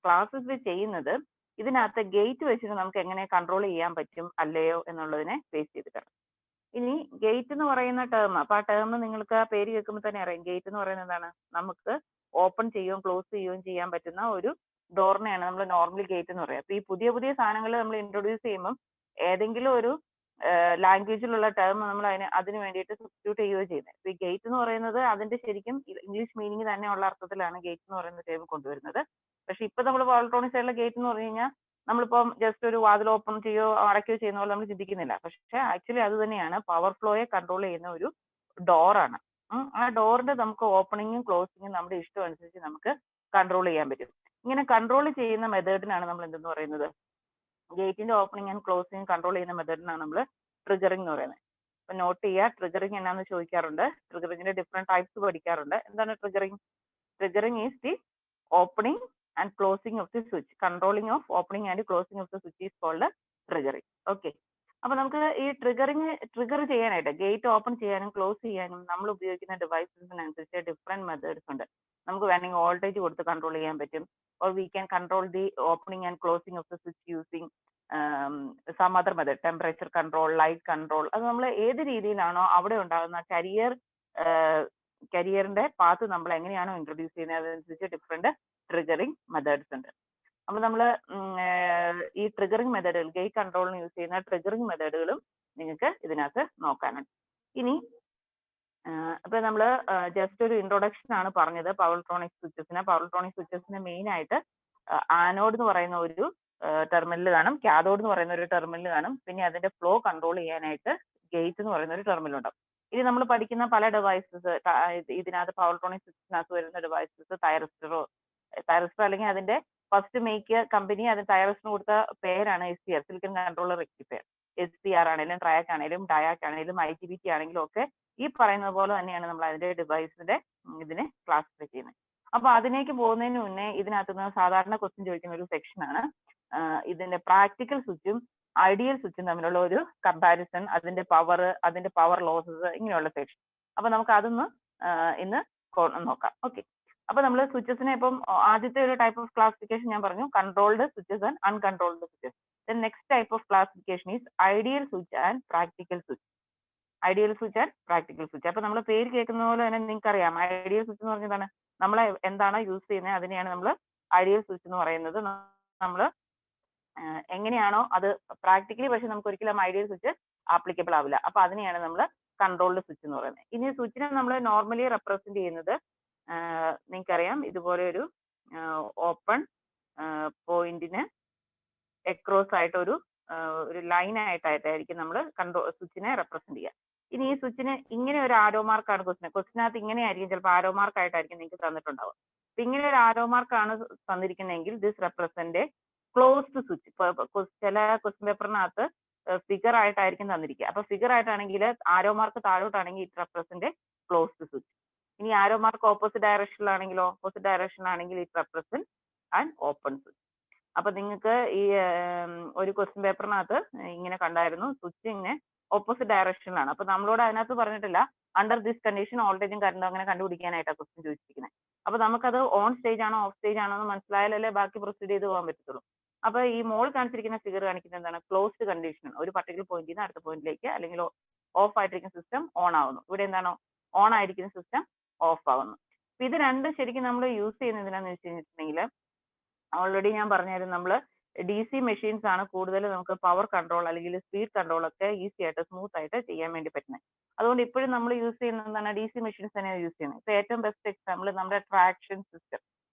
ക്ലാസിഫൈ ചെയ്യുന്നത് ഇതിനകത്ത് ഗേറ്റ് വെച്ചിട്ട് നമുക്ക് എങ്ങനെ കൺട്രോൾ ചെയ്യാൻ പറ്റും അല്ലയോ എന്നുള്ളതിനെ ബേസ് ചെയ്തിട്ടാണ്. ഇനി ഗേറ്റ് എന്ന് പറയുന്ന ടേം, അപ്പൊ ആ ടേം നിങ്ങൾക്ക് ആ പേര് കേൾക്കുമ്പോൾ തന്നെ അറിയാം. ഗേറ്റ് എന്ന് പറയുന്നത് എന്താണ്, നമുക്ക് ഓപ്പൺ ചെയ്യുകയും ക്ലോസ് ചെയ്യുകയും ചെയ്യാൻ പറ്റുന്ന ഒരു ഡോറിനെയാണ് നമ്മൾ നോർമലി ഗേറ്റ് എന്ന് പറയുക. അപ്പൊ ഈ പുതിയ പുതിയ സാധനങ്ങൾ നമ്മൾ ഇൻട്രൊഡ്യൂസ് ചെയ്യുമ്പോൾ ഏതെങ്കിലും ഒരു ലാംഗ്വേജിലുള്ള ടേം നമ്മൾ അതിന് വേണ്ടിയിട്ട് സബ്സ്റ്റിറ്റ്യൂട്ട് ചെയ്യുകയോ ചെയ്യുന്നത്. ഇപ്പൊ ഈ ഗേറ്റ് എന്ന് പറയുന്നത് അതിന്റെ ശരിക്കും ഇംഗ്ലീഷ് മീനിങ് തന്നെയുള്ള അർത്ഥത്തിലാണ് ഗേറ്റ് എന്ന് പറയുന്ന ടേം കൊണ്ടുവരുന്നത്. പക്ഷെ ഇപ്പൊ നമ്മൾ പവർ ഇലക്ട്രോണിക്സ് സൈഡിലെ ഗേറ്റ് എന്ന് പറഞ്ഞു കഴിഞ്ഞാൽ നമ്മളിപ്പം ജസ്റ്റ് ഒരു വാതിൽ ഓപ്പൺ ചെയ്യോ അടയ്ക്കുകയോ ചെയ്യുന്ന പോലെ നമ്മൾ ചിന്തിക്കുന്നില്ല. പക്ഷെ ആക്ച്വലി അത് തന്നെയാണ് പവർ ഫ്ലോയെ കൺട്രോൾ ചെയ്യുന്ന ഒരു ഡോറാണ്. ആ ഡോറിന്റെ നമുക്ക് ഓപ്പണിങ്ങും ക്ലോസിങ്ങും നമ്മുടെ ഇഷ്ടം അനുസരിച്ച് നമുക്ക് കൺട്രോൾ ചെയ്യാൻ പറ്റും. ഇങ്ങനെ കൺട്രോൾ ചെയ്യുന്ന മെത്തേഡിനാണ് നമ്മൾ എന്തെന്ന് പറയുന്നത്, ഗേറ്റിന്റെ ഓപ്പണിംഗ് ആൻഡ് ക്ലോസിംഗ് കൺട്രോൾ ചെയ്യുന്ന മെത്തേഡിനാണ് നമ്മൾ ട്രിഗറിംഗ് എന്ന് പറയുന്നത്. അപ്പൊ നോട്ട് ചെയ്യുക, ട്രിഗറിംഗ് എന്നാന്ന് ചോദിക്കാറുണ്ട്. ട്രിഗറിംഗിന്റെ ഡിഫറെന്റ് ടൈപ്സ് പഠിക്കാറുണ്ട്. എന്താണ് triggering? Triggering is the opening and closing of the switch. Controlling of opening and closing of the switch is called triggering. Okay. അപ്പൊ നമുക്ക് ഈ ട്രിഗർ ചെയ്യാനായിട്ട്, ഗേറ്റ് ഓപ്പൺ ചെയ്യാനും ക്ലോസ് ചെയ്യാനും നമ്മൾ ഉപയോഗിക്കുന്ന ഡിവൈസസിനനുസരിച്ച് ഡിഫറെന്റ് മെത്തേഡ്സ് ഉണ്ട്. നമുക്ക് വേണമെങ്കിൽ വോൾട്ടേജ് കൊടുത്ത് കൺട്രോൾ ചെയ്യാൻ പറ്റും, or we can control the opening and closing of the switch using some other method, temperature control, light control. അത് നമ്മൾ ഏത് രീതിയിലാണോ അവിടെ ഉണ്ടാകുന്ന കരിയറിന്റെ പാത്ത് നമ്മൾ എങ്ങനെയാണോ ഇൻട്രൊഡ്യൂസ് ചെയ്യുന്നത് അതനുസരിച്ച് ഡിഫറെന്റ് ട്രിഗറിംഗ് മെത്തേഡ്സ് ഉണ്ട്. അപ്പൊ നമ്മൾ ഈ ട്രിഗറിംഗ് മെത്തേഡുകൾ, ഗേറ്റ് കൺട്രോളിന് യൂസ് ചെയ്യുന്ന ട്രിഗറിംഗ് മെത്തേഡുകളും നിങ്ങൾക്ക് ഇതിനകത്ത് നോക്കാനുണ്ട്. ഇനി അപ്പൊ നമ്മൾ ജസ്റ്റ് ഒരു ഇൻട്രൊഡക്ഷൻ ആണ് പറഞ്ഞത് പവർ ഇലക്ട്രോണിക് സ്വിച്ചസിന്. പവർ ഇലക്ട്രോണിക് സ്വിച്ചസിന് മെയിൻ ആയിട്ട് ആനോഡ് എന്ന് പറയുന്ന ഒരു ടെർമിനൽ കാണും, കാഥോഡ് എന്ന് പറയുന്ന ഒരു ടെർമിനൽ കാണും, പിന്നെ അതിന്റെ ഫ്ലോ കൺട്രോൾ ചെയ്യാനായിട്ട് ഗേറ്റ് എന്ന് പറയുന്ന ഒരു ടെർമിനൽ ഉണ്ടാവും. ഇനി നമ്മൾ പഠിക്കുന്ന പല ഡിവൈസസ് ഇതിനകത്ത് പവർ ഇലക്ട്രോണിക് സ്വിച്ചിനകത്ത് വരുന്ന ഡിവൈസസ് തൈറിസ്റ്റർ അല്ലെങ്കിൽ അതിന്റെ ഫസ്റ്റ് മേക്ക് കമ്പനി അതിന് തൈറിസ്റ്ററിന് കൊടുത്ത പേരാണ് SCR, silicon controller rectifier. SCR ആണെങ്കിലും ട്രയാക്ക് ആണെങ്കിലും ഡയാക്ക് ആണെങ്കിലും IGBT ആണെങ്കിലും ഒക്കെ ഈ പറയുന്നത് പോലെ തന്നെയാണ് നമ്മൾ അതിന്റെ ഡിവൈസിന്റെ ഇതിനെ ക്ലാസിഫൈ ചെയ്യുന്നത്. അപ്പൊ അതിലേക്ക് പോകുന്നതിന് മുന്നേ ഇതിനകത്തുനിന്ന് സാധാരണ ക്വസ്റ്റ്യൻ ചോദിക്കുന്ന ഒരു സെക്ഷൻ ആണ് ഇതിന്റെ പ്രാക്ടിക്കൽ സ്വിച്ചും ഐഡിയൽ സ്വിച്ചും തമ്മിലുള്ള ഒരു കമ്പാരിസൺ, അതിന്റെ പവർ ലോസസ്, ഇങ്ങനെയുള്ള സെക്ഷൻ. അപ്പൊ നമുക്ക് അതൊന്ന് ഇന്ന് നോക്കാം. ഓക്കെ. അപ്പൊ നമ്മൾ സ്വിച്ചസിനെ ഇപ്പം ആദ്യത്തെ ഒരു ടൈപ്പ് ഓഫ് ക്ലാസിഫിക്കേഷൻ ഞാൻ പറഞ്ഞു, controlled switches and uncontrolled switches. Then next type of classification is ideal switch and practical switch. Ideal switch and practical switch. അപ്പൊ നമ്മൾ പേര് കേൾക്കുന്ന പോലെ തന്നെ നിങ്ങൾക്ക് അറിയാം, ഐഡിയൽ സ്വിച്ച് എന്ന് പറഞ്ഞതാണ് നമ്മൾ എന്താണോ യൂസ് ചെയ്യുന്നത് അതിനെയാണ് നമ്മൾ ഐഡിയൽ സ്വിച്ച് എന്ന് പറയുന്നത്. നമ്മൾ എങ്ങനെയാണോ അത് പ്രാക്ടിക്കലി, പക്ഷെ നമുക്ക് ഒരിക്കലും ഐഡിയൽ സ്വിച്ച് ആപ്ലിക്കബിൾ ആവില്ല. അപ്പൊ അതിനെയാണ് നമ്മൾ കൺട്രോൾഡ് സ്വിച്ച് എന്ന് പറയുന്നത്. ഇനി സ്വിച്ചിനെ നമ്മൾ നോർമലി റെപ്രസെന്റ് ചെയ്യുന്നത് നിങ്ങൾക്കറിയാം, ഇതുപോലെ ഒരു ഓപ്പൺ പോയിന്റിന് എക്രോസ് ആയിട്ട് ഒരു ലൈൻ ആയിട്ടായിരിക്കും നമ്മൾ സ്വിച്ചിനെ റെപ്രസെന്റ് ചെയ്യുക. ഇനി ഈ സ്വിച്ചിന് ഇങ്ങനെ ഒരു ആരോ മാർക്കാണ് ക്വസ്റ്റിനകത്ത് ഇങ്ങനെ ആയിരിക്കും, ചിലപ്പോൾ ആരോ മാർക്ക് ആയിട്ടായിരിക്കും നിങ്ങൾക്ക് തന്നിട്ടുണ്ടാവുക. അപ്പൊ ഇങ്ങനെ ഒരു ആരോ മാർക്കാണ് തന്നിരിക്കുന്നതെങ്കിൽ ദിസ് റെപ്രസെന്റ് ക്ലോസ്ഡ് സ്വിച്ച്. ചില ക്വസ്റ്റ്യൻ പേപ്പറിനകത്ത് ഫിഗർ ആയിട്ടായിരിക്കും തന്നിരിക്കുക. അപ്പൊ ഫിഗർ ആയിട്ടാണെങ്കിൽ ആരോ മാർക്ക് താഴോട്ടാണെങ്കിൽ ഇറ്റ് റെപ്രസെന്റ് ക്ലോസ്ഡ് സ്വിച്ച്. ഇനി ആരോ മാർക്ക് ഓപ്പോസിറ്റ് ഡയറക്ഷനിലാണെങ്കിലോ, ഓപ്പോസിറ്റ് ഡയറക്ഷനിലാണെങ്കിൽ it represent and open switch. അപ്പൊ നിങ്ങൾക്ക് ഈ ഒരു ക്വസ്റ്റ്യൻ പേപ്പറിനകത്ത് ഇങ്ങനെ കണ്ടായിരുന്നു, സ്വിച്ച് ഇങ്ങനെ ഓപ്പോസിറ്റ് ഡയറക്ഷനിലാണ്. അപ്പൊ നമ്മളോട് അതിനകത്ത് പറഞ്ഞിട്ടില്ല അണ്ടർ ദിസ് കണ്ടീഷൻ വോൾട്ടേജും കറണ്ടും അങ്ങനെ കണ്ടുപിടിക്കാനായിട്ടാണ് ക്വസ്റ്റ്യൻ ചോദിച്ചിരിക്കുന്നത്. അപ്പൊ നമുക്കത് ഓൺ സ്റ്റേജ് ആണോ ഓഫ് സ്റ്റേജ് ആണോ എന്ന് മനസ്സിലായാലല്ലേ ബാക്കി പ്രൊസീഡ് ചെയ്ത് പോകാൻ പറ്റത്തുള്ളൂ. അപ്പൊ ഈ മോൾ കാണിച്ചിരിക്കുന്ന ഫിഗർ കാണിക്കുന്നത് എന്താണ്? Closed condition. ഒരു പർട്ടിക്കുലർ പോയിന്റിൽ നിന്ന് അടുത്ത പോയിന്റിലേക്ക് അല്ലെങ്കിൽ ഓഫ് ആയിട്ടിരിക്കുന്ന സിസ്റ്റം ഓൺ ആവുന്നു. ഇവിടെ എന്താണോ ഓൺ ആയിരിക്കുന്ന സിസ്റ്റം ഓഫ് ആവുന്നു. അപ്പൊ ഇത് രണ്ടും ശരിക്കും നമ്മൾ യൂസ് ചെയ്യുന്നത് എന്തിനാന്ന് വെച്ച് കഴിഞ്ഞിട്ടുണ്ടെങ്കിൽ ഓൾറെഡി ഞാൻ പറഞ്ഞായിരുന്നു, നമ്മൾ DC മെഷീൻസ് ആണ് കൂടുതൽ നമുക്ക് പവർ കൺട്രോൾ അല്ലെങ്കിൽ സ്പീഡ് കൺട്രോൾ ഒക്കെ ഈസി ആയിട്ട് സ്മൂത്ത് ആയിട്ട് ചെയ്യാൻ വേണ്ടി പറ്റുന്നത്. അതുകൊണ്ട് ഇപ്പോഴും നമ്മൾ യൂസ് ചെയ്യുന്നത് എന്താണ്? DC മെഷീൻസ് തന്നെയാണ് യൂസ് ചെയ്യുന്നത്. ഇപ്പൊ ഏറ്റവും ബെസ്റ്റ് എക്സാമ്പിൾ നമ്മുടെ ട്രാക്ഷൻ സിസ്റ്റം.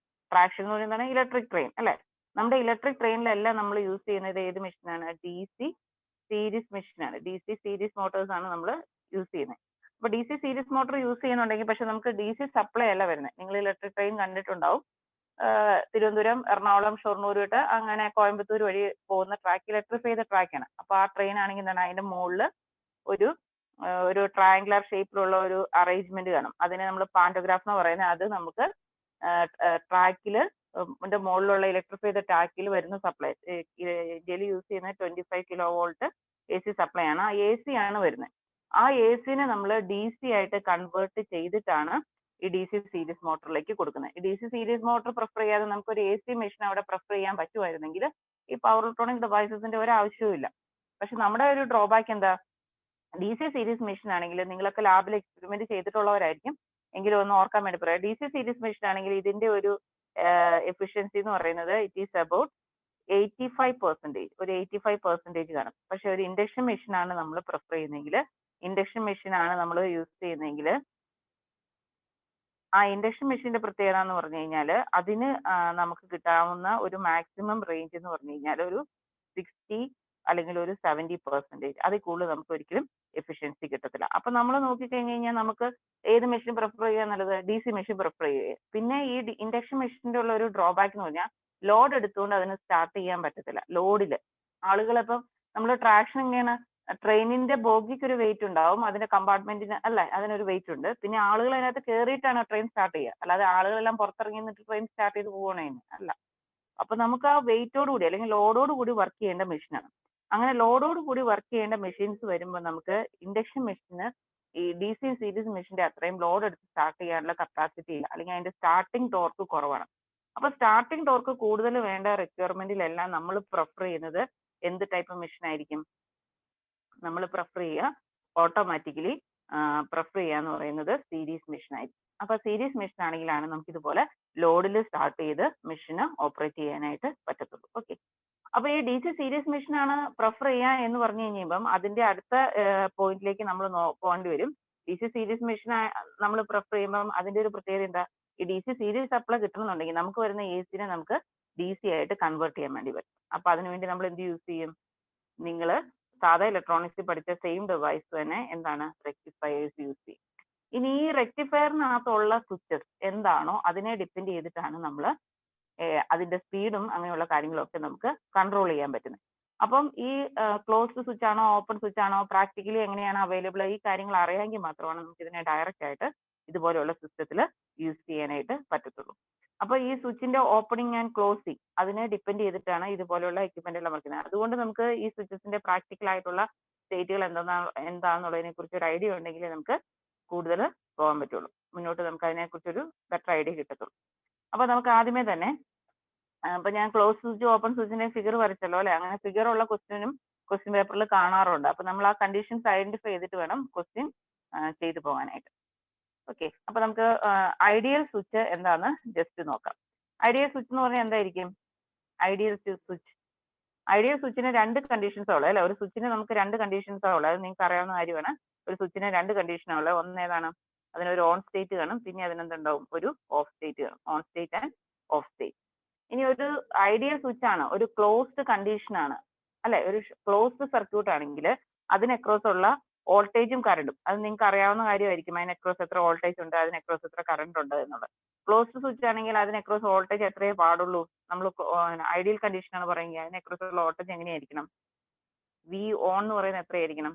ട്രാക്ഷൻ എന്ന് പറയുന്നത് ഇലക്ട്രിക് ട്രെയിൻ അല്ലെ? നമ്മുടെ ഇലക്ട്രിക് ട്രെയിനിലെല്ലാം നമ്മൾ യൂസ് ചെയ്യുന്നത് ഏത് മെഷീനാണ്? DC സീരീസ് മെഷീനാണ്. DC സീരീസ് മോട്ടോഴ്സ് ആണ് നമ്മൾ യൂസ് ചെയ്യുന്നത്. അപ്പൊ DC സീരീസ് മോട്ടോർ യൂസ് ചെയ്യുന്നുണ്ടെങ്കിൽ പക്ഷെ നമുക്ക് DC സപ്ലൈ അല്ല വരുന്നത്. നിങ്ങൾ ഇലക്ട്രിക് ട്രെയിൻ കണ്ടിട്ടുണ്ടാവും. തിരുവനന്തപുരം, എറണാകുളം, ഷൊർണൂർ വിട്ട് അങ്ങനെ കോയമ്പത്തൂർ വഴി പോകുന്ന ട്രാക്ക് ഇലക്ട്രിഫൈ ചെയ്ത ട്രാക്കാണ്. അപ്പൊ ആ ട്രെയിൻ ആണെങ്കിൽ എന്താണ്, അതിന്റെ മുകളിൽ ഒരു ട്രയാങ്കുലർ ഷേപ്പിലുള്ള ഒരു അറേഞ്ച്മെന്റ് കാണും. അതിനെ നമ്മൾ പാൻറ്റോഗ്രാഫ് എന്ന് പറയുന്നത്. അത് നമുക്ക് ട്രാക്കിൽ മുകളിലുള്ള ഇലക്ട്രിഫൈ ചെയ്ത ട്രാക്കിൽ വരുന്ന സപ്ലൈ. ഇന്ത്യയിൽ യൂസ് ചെയ്യുന്ന 25 kV AC സപ്ലൈ ആണ്. ആ AC ആണ് വരുന്നത്. ആ AC-നെ നമ്മൾ DC ആയിട്ട് കൺവേർട്ട് ചെയ്തിട്ടാണ് ഈ DC സീരീസ് മോട്ടറിലേക്ക് കൊടുക്കുന്നത്. ഈ DC സീരീസ് മോട്ടർ പ്രിഫർ ചെയ്യാതെ നമുക്ക് ഒരു AC മെഷീൻ അവിടെ പ്രിഫർ ചെയ്യാൻ പറ്റുമായിരുന്നെങ്കിൽ ഈ പവർ ഇലക്ട്രോണിക് ഡിവൈസസിന്റെ ഒരു ആവശ്യവും ഇല്ല. പക്ഷെ നമ്മുടെ ഒരു ഡ്രോബാക്ക് എന്താ? DC സീരീസ് മെഷീൻ ആണെങ്കിൽ നിങ്ങളൊക്കെ ലാബിൽ എക്സ്പെരിമെന്റ് ചെയ്തിട്ടുള്ളവരായിരിക്കും, എങ്കിലും ഒന്ന് ഓർക്കാൻ വേണ്ടി പറയാം. DC സീരീസ് മെഷീൻ ആണെങ്കിൽ ഇതിന്റെ ഒരു എഫിഷ്യൻസി എന്ന് പറയുന്നത് ഇറ്റ് ഈസ് അബൌട്ട് 85%. ഒരു 85% കാണും. പക്ഷെ ഒരു ഇൻഡക്ഷൻ മെഷീൻ ആണ് നമ്മൾ പ്രിഫർ ചെയ്യുന്നതെങ്കിൽ, ഇൻഡക്ഷൻ മെഷീൻ ആണ് നമ്മൾ യൂസ് ചെയ്യുന്നതെങ്കിൽ, ആ ഇൻഡക്ഷൻ മെഷീന്റെ പ്രത്യേകത എന്ന് പറഞ്ഞു കഴിഞ്ഞാൽ അതിന് നമുക്ക് കിട്ടാവുന്ന ഒരു മാക്സിമം റേഞ്ച് എന്ന് പറഞ്ഞു കഴിഞ്ഞാൽ ഒരു 60 അല്ലെങ്കിൽ ഒരു 70%. അതിൽ കൂടുതൽ നമുക്ക് ഒരിക്കലും എഫിഷ്യൻസി കിട്ടത്തില്ല. അപ്പൊ നമ്മൾ നോക്കിക്കഴിഞ്ഞ് കഴിഞ്ഞാൽ നമുക്ക് ഏത് മെഷീൻ പ്രിഫർ ചെയ്യുക എന്നുള്ളത് DC മെഷീൻ പ്രിഫർ ചെയ്യുക. പിന്നെ ഈ ഇൻഡക്ഷൻ മെഷീന്റെ ഉള്ള ഒരു ഡ്രോബാക്ക് എന്ന് പറഞ്ഞാൽ ലോഡ് എടുത്തുകൊണ്ട് അതിന് സ്റ്റാർട്ട് ചെയ്യാൻ പറ്റത്തില്ല. ലോഡില് ആളുകളിപ്പം നമ്മൾ ട്രാക്ഷൻ എങ്ങനെയാണ്? ട്രെയിനിന്റെ ബോഗിക്ക് ഒരു വെയിറ്റ് ഉണ്ടാവും, അതിന്റെ കമ്പാർട്ട്മെന്റിന് അല്ലെ അതിനൊരു വെയിറ്റ് ഉണ്ട്. പിന്നെ ആളുകൾ അതിനകത്ത് കയറിയിട്ടാണ് ട്രെയിൻ സ്റ്റാർട്ട് ചെയ്യുക. അല്ലാതെ ആളുകളെല്ലാം പുറത്തിറങ്ങി നിന്നിട്ട് ട്രെയിൻ സ്റ്റാർട്ട് ചെയ്ത് പോകണേ അല്ല. അപ്പൊ നമുക്ക് ആ വെയിറ്റോട് കൂടി അല്ലെങ്കിൽ ലോഡോട് കൂടി വർക്ക് ചെയ്യേണ്ട മെഷീനാണ്. അങ്ങനെ ലോഡോട് കൂടി വർക്ക് ചെയ്യേണ്ട മെഷീൻസ് വരുമ്പോൾ നമുക്ക് ഇൻഡക്ഷൻ മെഷീന് ഈ DC സീരീസ് മെഷീന്റെ അത്രയും ലോഡ് എടുത്ത് സ്റ്റാർട്ട് ചെയ്യാനുള്ള കപ്പാസിറ്റി ഇല്ല, അല്ലെങ്കിൽ അതിന്റെ സ്റ്റാർട്ടിംഗ് ടോർക്ക് കുറവാണ്. അപ്പൊ സ്റ്റാർട്ടിംഗ് ടോർക്ക് കൂടുതൽ വേണ്ട റിക്വയർമെന്റിലെല്ലാം നമ്മൾ പ്രിഫർ ചെയ്യുന്നത് എന്ത് ടൈപ്പ് മെഷീൻ ആയിരിക്കും? നമ്മൾ പ്രിഫർ ചെയ്യുക ഓട്ടോമാറ്റിക്കലി പ്രിഫർ ചെയ്യുക എന്ന് പറയുന്നത് സീരീസ് മെഷീൻ ആയിരിക്കും. അപ്പൊ സീരീസ് മെഷീൻ ആണെങ്കിലാണ് നമുക്ക് ഇതുപോലെ ലോഡിൽ സ്റ്റാർട്ട് ചെയ്ത് മെഷീന് ഓപ്പറേറ്റ് ചെയ്യാനായിട്ട് പറ്റത്തുള്ളൂ. ഓക്കെ. അപ്പൊ ഈ DC സീരീസ് മെഷീൻ ആണ് പ്രിഫർ ചെയ്യുക എന്ന് പറഞ്ഞു കഴിയുമ്പം അതിന്റെ അടുത്ത പോയിന്റിലേക്ക് നമ്മൾ പോകേണ്ടി വരും. DC സീരീസ് മെഷീൻ നമ്മൾ പ്രിഫർ ചെയ്യുമ്പം അതിന്റെ ഒരു പ്രത്യേകത എന്താ? ഈ DC സീരീസ് സപ്ലൈ കിട്ടണമെന്നുണ്ടെങ്കിൽ നമുക്ക് വരുന്ന AC-നെ നമുക്ക് DC ആയിട്ട് കൺവേർട്ട് ചെയ്യാൻ വേണ്ടി പറ്റും. അപ്പൊ അതിനുവേണ്ടി നമ്മൾ എന്ത് യൂസ് ചെയ്യും? നിങ്ങൾ സാധാ ഇലക്ട്രോണിക്സിൽ പഠിച്ച സെയിം ഡിവൈസ് തന്നെ എന്താണ്? റെക്ടിഫയേഴ്സ് യൂസ് ചെയ്യും. ഇനി ഈ റെക്ടിഫയറിനകത്തുള്ള സ്വിച്ചസ് എന്താണോ അതിനെ ഡിപ്പെൻഡ് ചെയ്തിട്ടാണ് നമ്മൾ അതിന്റെ സ്പീഡും അങ്ങനെയുള്ള കാര്യങ്ങളൊക്കെ നമുക്ക് കൺട്രോൾ ചെയ്യാൻ പറ്റുന്നത്. അപ്പം ഈ ക്ലോസ്ഡ് സ്വിച്ച് ആണോ ഓപ്പൺ സ്വിച്ച് ആണോ പ്രാക്ടിക്കലി എങ്ങനെയാണ് അവൈലബിൾ, ഈ കാര്യങ്ങൾ അറിയാമെങ്കിൽ മാത്രമാണ് നമുക്ക് ഇതിനെ ഡയറക്റ്റ് ആയിട്ട് ഇതുപോലെയുള്ള സിസ്റ്റത്തിൽ യൂസ് ചെയ്യാനായിട്ട് പറ്റത്തുള്ളൂ. അപ്പൊ ഈ സ്വിച്ചിന്റെ ഓപ്പണിംഗ് ആൻഡ് ക്ലോസിംഗ് അതിനെ ഡിപ്പെൻഡ് ചെയ്തിട്ടാണ് ഇതുപോലെയുള്ള എക്യുപ്മെന്റ് എല്ലാം വർക്കുന്നത്. അതുകൊണ്ട് നമുക്ക് ഈ സ്വിച്ചസിന്റെ പ്രാക്ടിക്കൽ ആയിട്ടുള്ള സ്റ്റേറ്റുകൾ എന്താണെന്നുള്ളതിനെ കുറിച്ച് ഒരു ഐഡിയ ഉണ്ടെങ്കിൽ നമുക്ക് കൂടുതൽ പോകാൻ പറ്റുള്ളൂ. മുന്നോട്ട് നമുക്ക് അതിനെക്കുറിച്ചൊരു ബെറ്റർ ഐഡിയ കിട്ടത്തുള്ളൂ. അപ്പൊ നമുക്ക് ആദ്യമേ തന്നെ അപ്പൊ ഞാൻ ക്ലോസ് സ്വിച്ച് ഓപ്പൺ സ്വിച്ചിന്റെ ഫിഗർ വരച്ചല്ലോ അല്ലെ? അങ്ങനെ ഫിഗർ ഉള്ള ക്വസ്റ്റ്യനും ക്വസ്റ്റ്യൻ പേപ്പറിൽ കാണാറുണ്ട്. അപ്പൊ നമ്മൾ ആ കണ്ടീഷൻസ് ഐഡന്റിഫൈ ചെയ്തിട്ട് വേണം ക്വസ്റ്റ്യൻ ചെയ്തു പോകാനായിട്ട്. ഓക്കെ. അപ്പൊ നമുക്ക് ഐഡിയൽ സ്വിച്ച് എന്താന്ന് ജസ്റ്റ് നോക്കാം. ഐഡിയൽ സ്വിച്ച് എന്ന് പറഞ്ഞാൽ എന്തായിരിക്കും? ഐഡിയൽ സ്വിച്ചിന് രണ്ട് കണ്ടീഷൻസ് ഉള്ളത് അല്ലെ? ഒരു സ്വിച്ചിന് നമുക്ക് രണ്ട് കണ്ടീഷൻസ് ഉള്ളത്, അത് നിങ്ങൾക്ക് അറിയാവുന്ന കാര്യമാണ്. ഒരു സ്വിച്ചിന് രണ്ട് കണ്ടീഷൻ ഉള്ളത്. ഒന്ന് ഏതാണ്? അതിനൊരു ഓൺ സ്റ്റേറ്റ് കാണും, പിന്നെ അതിനെന്തുണ്ടാവും? ഒരു ഓഫ് സ്റ്റേറ്റ് കാണും. On state and of state. ഇനി ഒരു ഐഡിയൽ സ്വിച്ച് ആണ്, ഒരു ക്ലോസ്ഡ് കണ്ടീഷൻ ആണ് അല്ലെ? ഒരു ക്ലോസ്ഡ് സർക്യൂട്ട് ആണെങ്കിൽ അതിന് അക്രോസ് ഉള്ള വോൾട്ടേജും കറണ്ടും അത് നിങ്ങൾക്ക് അറിയാവുന്ന കാര്യമായിരിക്കും. അതിന് അക്രോസ് എത്ര വോൾട്ടേജ് ഉണ്ട്, അതിന് അക്രോസ് എത്ര കറണ്ട് ഉണ്ട് എന്നുള്ളത്. ക്ലോസ്ഡ് സ്വിച്ച് ആണെങ്കിൽ അതിന് അക്രോസ് വോൾട്ടേജ് എത്രയേ പാടുള്ളൂ. നമ്മൾ ഐഡിയൽ കണ്ടീഷൻ ആണ് പറയുന്നത്, അതിന് അക്രോസ് ഉള്ള വോൾട്ടേജ് എങ്ങനെയായിരിക്കണം? V ഓൺ എന്ന് പറയുന്നത് എത്രയായിരിക്കണം?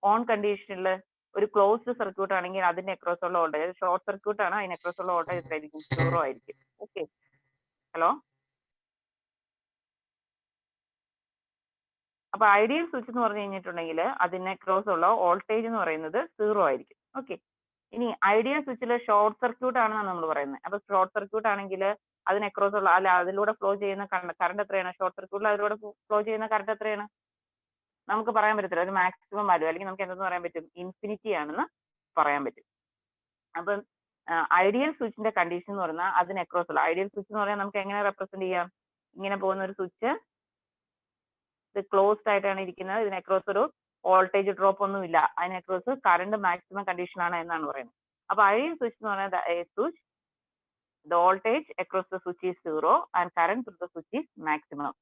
ഓൺ കണ്ടീഷനിൽ ഒരു ക്ലോസ്ഡ് സർക്യൂട്ട് ആണെങ്കിൽ അതിന്റെ അക്രോസ് ഉള്ള വോൾട്ടേജ്, ഷോർട്ട് സർക്യൂട്ട് ആണ് അതിന് അക്രോസ് ഉള്ള വോൾട്ടേജ് എത്രയായിരിക്കും? 0 ആയിരിക്കും. Okay, hello. അപ്പൊ ഐഡിയൽ സ്വിച്ച് എന്ന് പറഞ്ഞു കഴിഞ്ഞിട്ടുണ്ടെങ്കിൽ അതിന് അക്രോസ് ഉള്ള വോൾട്ടേജ് എന്ന് പറയുന്നത് 0 ആയിരിക്കും. ഓക്കെ, ഇനി ഐഡിയൽ സ്വിച്ചിൽ ഷോർട്ട് സർക്യൂട്ട് ആണെന്നാണ് നമ്മൾ പറയുന്നത്. അപ്പൊ ഷോർട്ട് സർക്യൂട്ട് ആണെങ്കിൽ അതിന് അക്രോസ് ഉള്ള അതിലൂടെ ഫ്ലോ ചെയ്യുന്ന കറണ്ട് എത്രയാണ്? ഷോർട്ട് സർക്യൂട്ടിൽ അതിലൂടെ ഫ്ലോ ചെയ്യുന്ന കറണ്ട് എത്രയാണ്? നമുക്ക് പറയാൻ പറ്റത്തില്ല, ഒരു മാക്സിമം വാല്യൂ, അല്ലെങ്കിൽ നമുക്ക് എന്തെന്ന് പറയാൻ പറ്റും? ഇൻഫിനിറ്റി ആണെന്ന് പറയാൻ പറ്റും. അപ്പം ഐഡിയൽ സ്വിച്ചിന്റെ കണ്ടീഷൻ എന്ന് പറഞ്ഞാൽ അതിന് അക്രോസ് ഉള്ള ഐഡിയൽ സ്വിച്ച് എന്ന് പറഞ്ഞാൽ നമുക്ക് എങ്ങനെ റെപ്രസെന്റ് ചെയ്യാം? ഇങ്ങനെ പോകുന്ന ഒരു സ്വിച്ച്, ഇത് ക്ലോസ്ഡ് ആയിട്ടാണ് ഇരിക്കുന്നത്, ഇതിന് അക്രോസ് ഒരു വോൾട്ടേജ് ഡ്രോപ്പ് ഒന്നും ഇല്ല, അതിന് അക്രോസ് കറണ്ട് മാക്സിമം കണ്ടീഷൻ ആണ് എന്നാണ് പറയുന്നത്. അപ്പൊ ഐഡിയൽ സ്വിച്ച് എന്ന് പറയുന്നത് switch the voltage across the switch is 0 and current through the switch is maximum.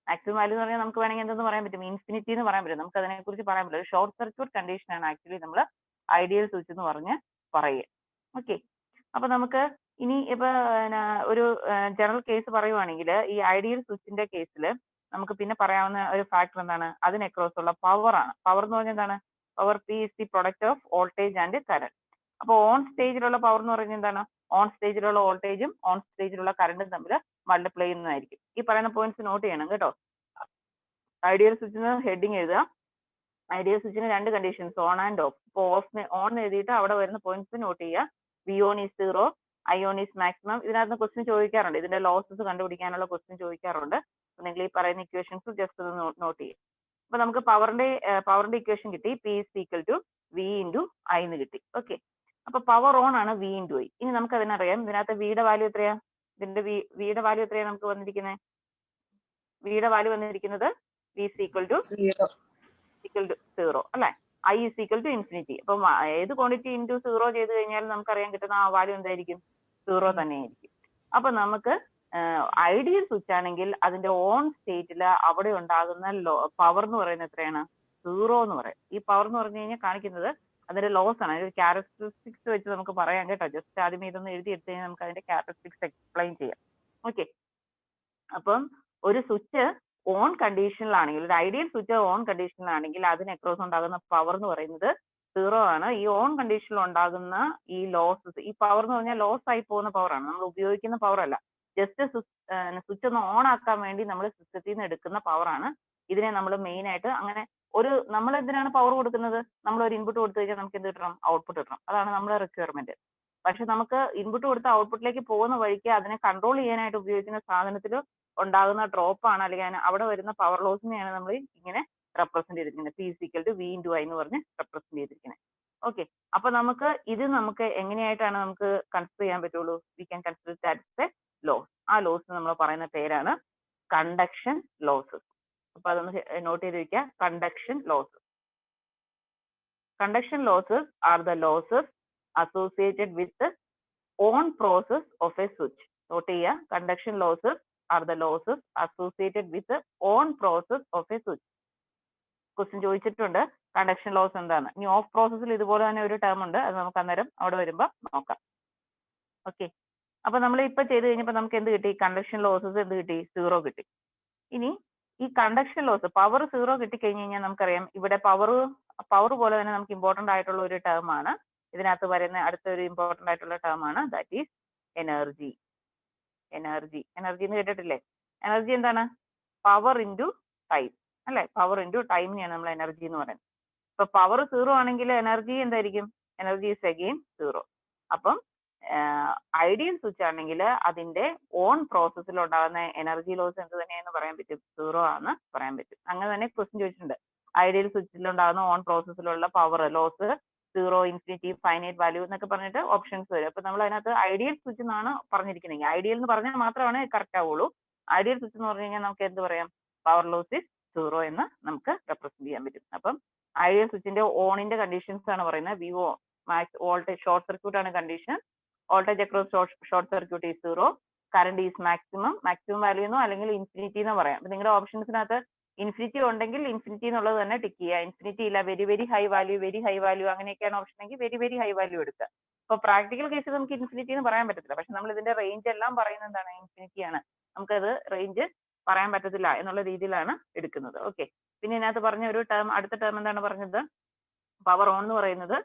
Maximum value എന്ന് പറഞ്ഞാൽ നമുക്ക് വേണമെങ്കിൽ എന്തെന്ന് പറയാൻ പറ്റും? ഇൻഫിനിറ്റി എന്ന് പറയാൻ പറ്റും. നമുക്ക് അതിനെക്കുറിച്ച് പറയാൻ പറ്റില്ല. ഷോർട്ട് സർക്യൂട്ട് കണ്ടീഷൻ ആണ് ആക്ച്വലി നമ്മൾ ഐഡിയൽ സ്വിച്ച് എന്ന് പറഞ്ഞ് പറയുക. ഓക്കെ, അപ്പൊ നമുക്ക് ഇനി ഇപ്പൊ ഒരു ജനറൽ കേസ് പറയുവാണെങ്കിൽ ഈ ഐഡിയൽ സ്വിച്ചിന്റെ കേസിൽ നമുക്ക് പിന്നെ പറയാവുന്ന ഒരു ഫാക്ടർ എന്താണ്? അതിന് അക്രോസ് ഉള്ള പവർ ആണ്. പവർ എന്ന് പറഞ്ഞാൽ എന്താണ്? Power P is the product of voltage and current. അപ്പൊ ഓൺ സ്റ്റേജിലുള്ള പവർ എന്ന് പറഞ്ഞാൽ എന്താണ്? ഓൺ സ്റ്റേജിലുള്ള വോൾട്ടേജും ഓൺ സ്റ്റേജിലുള്ള കറണ്ടും തമ്മിൽ മൾട്ടിപ്ലൈ ചെയ്യുന്നതായിരിക്കും. ഈ പറയുന്ന പോയിന്റ്സ് നോട്ട് ചെയ്യണം കേട്ടോ. ഐഡിയൽ സ്വിച്ചിന് ഹെഡിങ് എഴുതുക. ഐഡിയൽ സ്വിച്ചിന് രണ്ട് കണ്ടീഷൻസ്, ഓൺ ആൻഡ് ഓഫ്. ഇപ്പോൾ ഓൺ എഴുതിയിട്ട് അവിടെ വരുന്ന പോയിന്റ്സ് നോട്ട് ചെയ്യുക. V on is 0, I on is maximum. ഇതിനകത്ത് ക്വസ്റ്റ്യൻ ചോദിക്കാറുണ്ട്, ഇതിന്റെ ലോസസ് കണ്ടുപിടിക്കാനുള്ള ക്വസ്റ്റ്യൻ ചോദിക്കാറുണ്ട്. അപ്പൊ നിങ്ങൾ ഈ പറയുന്ന ഇക്വേഷൻസ് ജസ്റ്റ് ഒന്ന് നോട്ട് ചെയ്യുക. അപ്പൊ നമുക്ക് പവറിന്റെ ഇക്വേഷൻ കിട്ടി, P is equal to V into I എന്ന് കിട്ടി. ഓക്കെ, അപ്പൊ പവർ ഓൺ ആണ് വി ഇൻറ്റു ഐ. ഇനി നമുക്ക് അതിനറിയാം, ഇതിനകത്ത് വിയുടെ വാല്യൂ എത്രയാ? ഇതിന്റെ വിയുടെ വാല്യൂ എത്രയാണ് നമുക്ക് വന്നിരിക്കുന്നത്? വിയുടെ വാല്യൂ വന്നിരിക്കുന്നത് വി ഇസ് ഈക്വൽ ടു 0 അല്ലെ? I is equal to infinity. അപ്പൊ ഏത് ക്വാണ്ടിറ്റി ഇൻറ്റു 0 ചെയ്ത് കഴിഞ്ഞാൽ നമുക്കറിയാൻ കിട്ടുന്ന ആ വാല്യൂ എന്തായിരിക്കും? 0 തന്നെയായിരിക്കും. അപ്പൊ നമുക്ക് ഐഡിയൽ സ്വിച്ച് ആണെങ്കിൽ അതിന്റെ ഓൺ സ്റ്റേറ്റിൽ അവിടെ ഉണ്ടാകുന്ന പവർ എന്ന് പറയുന്നത് എത്രയാണ്? 0 എന്ന് പറയും. ഈ പവർ എന്ന് പറഞ്ഞു കഴിഞ്ഞാൽ കാണിക്കുന്നത് അതിന്റെ ലോസ് ആണ്. അതിന്റെ ക്യാരക്ടറിസ്റ്റിക്സ് വെച്ച് നമുക്ക് പറയാം കേട്ടോ. ജസ്റ്റ് ആദ്യം ഇതൊന്ന് എഴുതി എടുത്തു കഴിഞ്ഞാൽ നമുക്ക് അതിന്റെ ക്യാരക്ടറിസ്റ്റിക്സ് എക്സ്പ്ലെയിൻ ചെയ്യാം. ഓക്കെ, അപ്പം ഒരു സ്വിച്ച് ഓൺ കണ്ടീഷനിലാണെങ്കിൽ, ഒരു ഐഡിയൽ സ്വിച്ച് ഓൺ കണ്ടീഷനിലാണെങ്കിൽ അതിന് അക്രോസ് ഉണ്ടാകുന്ന പവർ എന്ന് പറയുന്നത് 0 ആണ്. ഈ ഓൺ കണ്ടീഷനിൽ ഉണ്ടാകുന്ന ഈ ലോസസ്, ഈ പവർ എന്ന് പറഞ്ഞാൽ ലോസ് ആയി പോകുന്ന പവർ ആണ്, നമ്മൾ ഉപയോഗിക്കുന്ന പവർ അല്ല. ജസ്റ്റ് സ്വിച്ച് ഒന്ന് ഓൺ ആക്കാൻ വേണ്ടി നമ്മൾ സിസ്റ്റത്തിൽ നിന്ന് എടുക്കുന്ന പവർ ആണ്. ഇതിനെ നമ്മൾ മെയിൻ ആയിട്ട് അങ്ങനെ നമ്മൾ എന്തിനാണ് പവർ കൊടുക്കുന്നത്? നമ്മൾ ഒരു ഇൻപുട്ട് കൊടുത്തു കഴിഞ്ഞാൽ നമുക്ക് എന്ത് കിട്ടണം? ഔട്ട്പുട്ട് കിട്ടണം. അതാണ് നമ്മുടെ റിക്വയർമെന്റ്. പക്ഷെ നമുക്ക് ഇൻപുട്ട് കൊടുത്ത ഔട്ട്പുട്ടിലേക്ക് പോകുന്ന വഴിക്ക് അതിനെ കൺട്രോൾ ചെയ്യാനായിട്ട് ഉപയോഗിക്കുന്ന സാധനത്തിൽ ഉണ്ടാകുന്ന ഡ്രോപ്പ് ആണ്, അല്ലെങ്കിൽ അവിടെ വരുന്ന പവർ ലോസിനെയാണ് നമ്മൾ ഇങ്ങനെ റെപ്രസെന്റ് ചെയ്തിരിക്കുന്നത്. P is equal to V into I എന്ന് പറഞ്ഞ് റെപ്രസെന്റ് ചെയ്തിരിക്കുന്നത്. ഓക്കെ, അപ്പൊ നമുക്ക് എങ്ങനെയായിട്ടാണ് നമുക്ക് കൺസിഡർ ചെയ്യാൻ പറ്റുള്ളൂ? We can consider that a loss. ആ ലോസ് നമ്മൾ പറയുന്ന പേരാണ് കണ്ടക്ഷൻ ലോസസ്. അപ്പൊ അതൊന്ന് നോട്ട് ചെയ്ത് വെക്കുക. Conduction losses. Conduction losses are the losses associated with the on process of a switch. Note ചെയ്യുക. Conduction losses are the losses associated with the on process of a switch. Question ചോദിച്ചിട്ടുണ്ട് conduction loss എന്താണ്. ഇനി of പ്രോസസ്സിൽ ഇതുപോലെ തന്നെ ഒരു term ഉണ്ട്, അത് നമുക്ക് അന്നേരം അവിടെ വരുമ്പോൾ നോക്കാം. ഓക്കെ, അപ്പൊ നമ്മൾ ഇപ്പൊ ചെയ്ത് കഴിഞ്ഞപ്പോൾ നമുക്ക് എന്ത് കിട്ടി? കണ്ടക്ഷൻ ലോസസ് എന്ത് കിട്ടി? 0 കിട്ടി. ഇനി ഈ കണ്ടക്ഷൻ ലോസ് പവർ 0 കിട്ടിക്കഴിഞ്ഞ് കഴിഞ്ഞാൽ നമുക്കറിയാം ഇവിടെ പവർ പോലെ തന്നെ നമുക്ക് ഇമ്പോർട്ടന്റ് ആയിട്ടുള്ള ഒരു ടേം ആണ് ഇതിനകത്ത് വരുന്ന അടുത്തൊരു ഇമ്പോർട്ടന്റ് ആയിട്ടുള്ള ടേം ആണ്, ദാറ്റ് ഈസ് എനർജി. എനർജി എന്ന് കേട്ടിട്ടില്ലേ? എനർജി എന്താണ്? പവർ ഇൻറ്റു ടൈം അല്ലെ? പവർ ഇൻറ്റു ടൈമിനെയാണ് നമ്മൾ എനർജി എന്ന് പറയുന്നത്. ഇപ്പൊ പവർ 0 ആണെങ്കിൽ എനർജി എന്തായിരിക്കും? Energy is again 0. അപ്പം ഐഡിയൽ സ്വിച്ച് ആണെങ്കിൽ അതിന്റെ ഓൺ പ്രോസസ്സിൽ ഉണ്ടാകുന്ന എനർജി ലോസ് എന്ത് തന്നെയെന്ന് പറയാൻ പറ്റും? 0 ആണെന്ന് പറയാൻ പറ്റും. അങ്ങനെ തന്നെ ക്വസ്റ്റ്യൻ ചോദിച്ചിട്ടുണ്ട്, ഐഡിയൽ സ്വിച്ചിൽ ഉണ്ടാകുന്ന ഓൺ പ്രോസസ്സിലുള്ള power loss 0, infinity, finite value എന്നൊക്കെ പറഞ്ഞിട്ട് ഓപ്ഷൻസ് വരും. അപ്പൊ നമ്മൾ അതിനകത്ത് ഐഡിയൽ സ്വിച്ച് എന്നാണ് പറഞ്ഞിരിക്കുന്നത്. ഐഡിയൽ എന്ന് പറഞ്ഞാൽ മാത്രമാണ് കറക്റ്റ് ആവുള്ളൂ. ഐഡിയൽ സ്വിച്ച് എന്ന് പറഞ്ഞു കഴിഞ്ഞാൽ നമുക്ക് എന്ത് പറയാം? പവർ ലോസ് ഇസ് 0 എന്ന് നമുക്ക് റെപ്രസെന്റ് ചെയ്യാൻ പറ്റും. അപ്പം ഐഡിയൽ സ്വിച്ചിന്റെ ഓണിന്റെ കണ്ടീഷൻസ് ആണ് പറയുന്നത്. വിവോ മാക്സ് വോൾട്ടേജ് ഷോർട്ട് സർക്യൂട്ട് ആണ് കണ്ടീഷൻ. Voltage across short circuit is 0, current is maximum value എന്നോ അല്ലെങ്കിൽ ഇൻഫിനിറ്റി എന്ന് പറയാം. അപ്പൊ നിങ്ങളുടെ ഓപ്ഷൻസിനകത്ത് ഇൻഫിനിറ്റി ഉണ്ടെങ്കിൽ ഇൻഫിനിറ്റി എന്നുള്ളത് തന്നെ ടിക്ക് ചെയ്യുക. ഇൻഫിനിറ്റി ഇല്ല, വെരി ഹൈ വാല്യൂ അങ്ങനെയൊക്കെയാണ് ഓപ്ഷൻ എങ്കിൽ വെരി ഹൈ വാല്യൂ എടുക്കുക. ഇപ്പൊ പ്രാക്ടിക്കൽ കേസിൽ നമുക്ക് ഇൻഫിനിറ്റി എന്ന് പറയാൻ പറ്റത്തില്ല. പക്ഷെ നമ്മൾ ഇതിന്റെ റേഞ്ച് എല്ലാം പറയുന്നത് എന്താണ്? ഇൻഫിനിറ്റി ആണ്. നമുക്കത് റേഞ്ച് പറയാൻ പറ്റത്തില്ല എന്നുള്ള രീതിയിലാണ് എടുക്കുന്നത്. ഓക്കെ, പിന്നെ ഇതിനകത്ത് പറഞ്ഞ ഒരു ടേം, അടുത്ത ടേം എന്താണ് പറഞ്ഞത്? പവർ ഓൺ എന്ന് പറയുന്നത്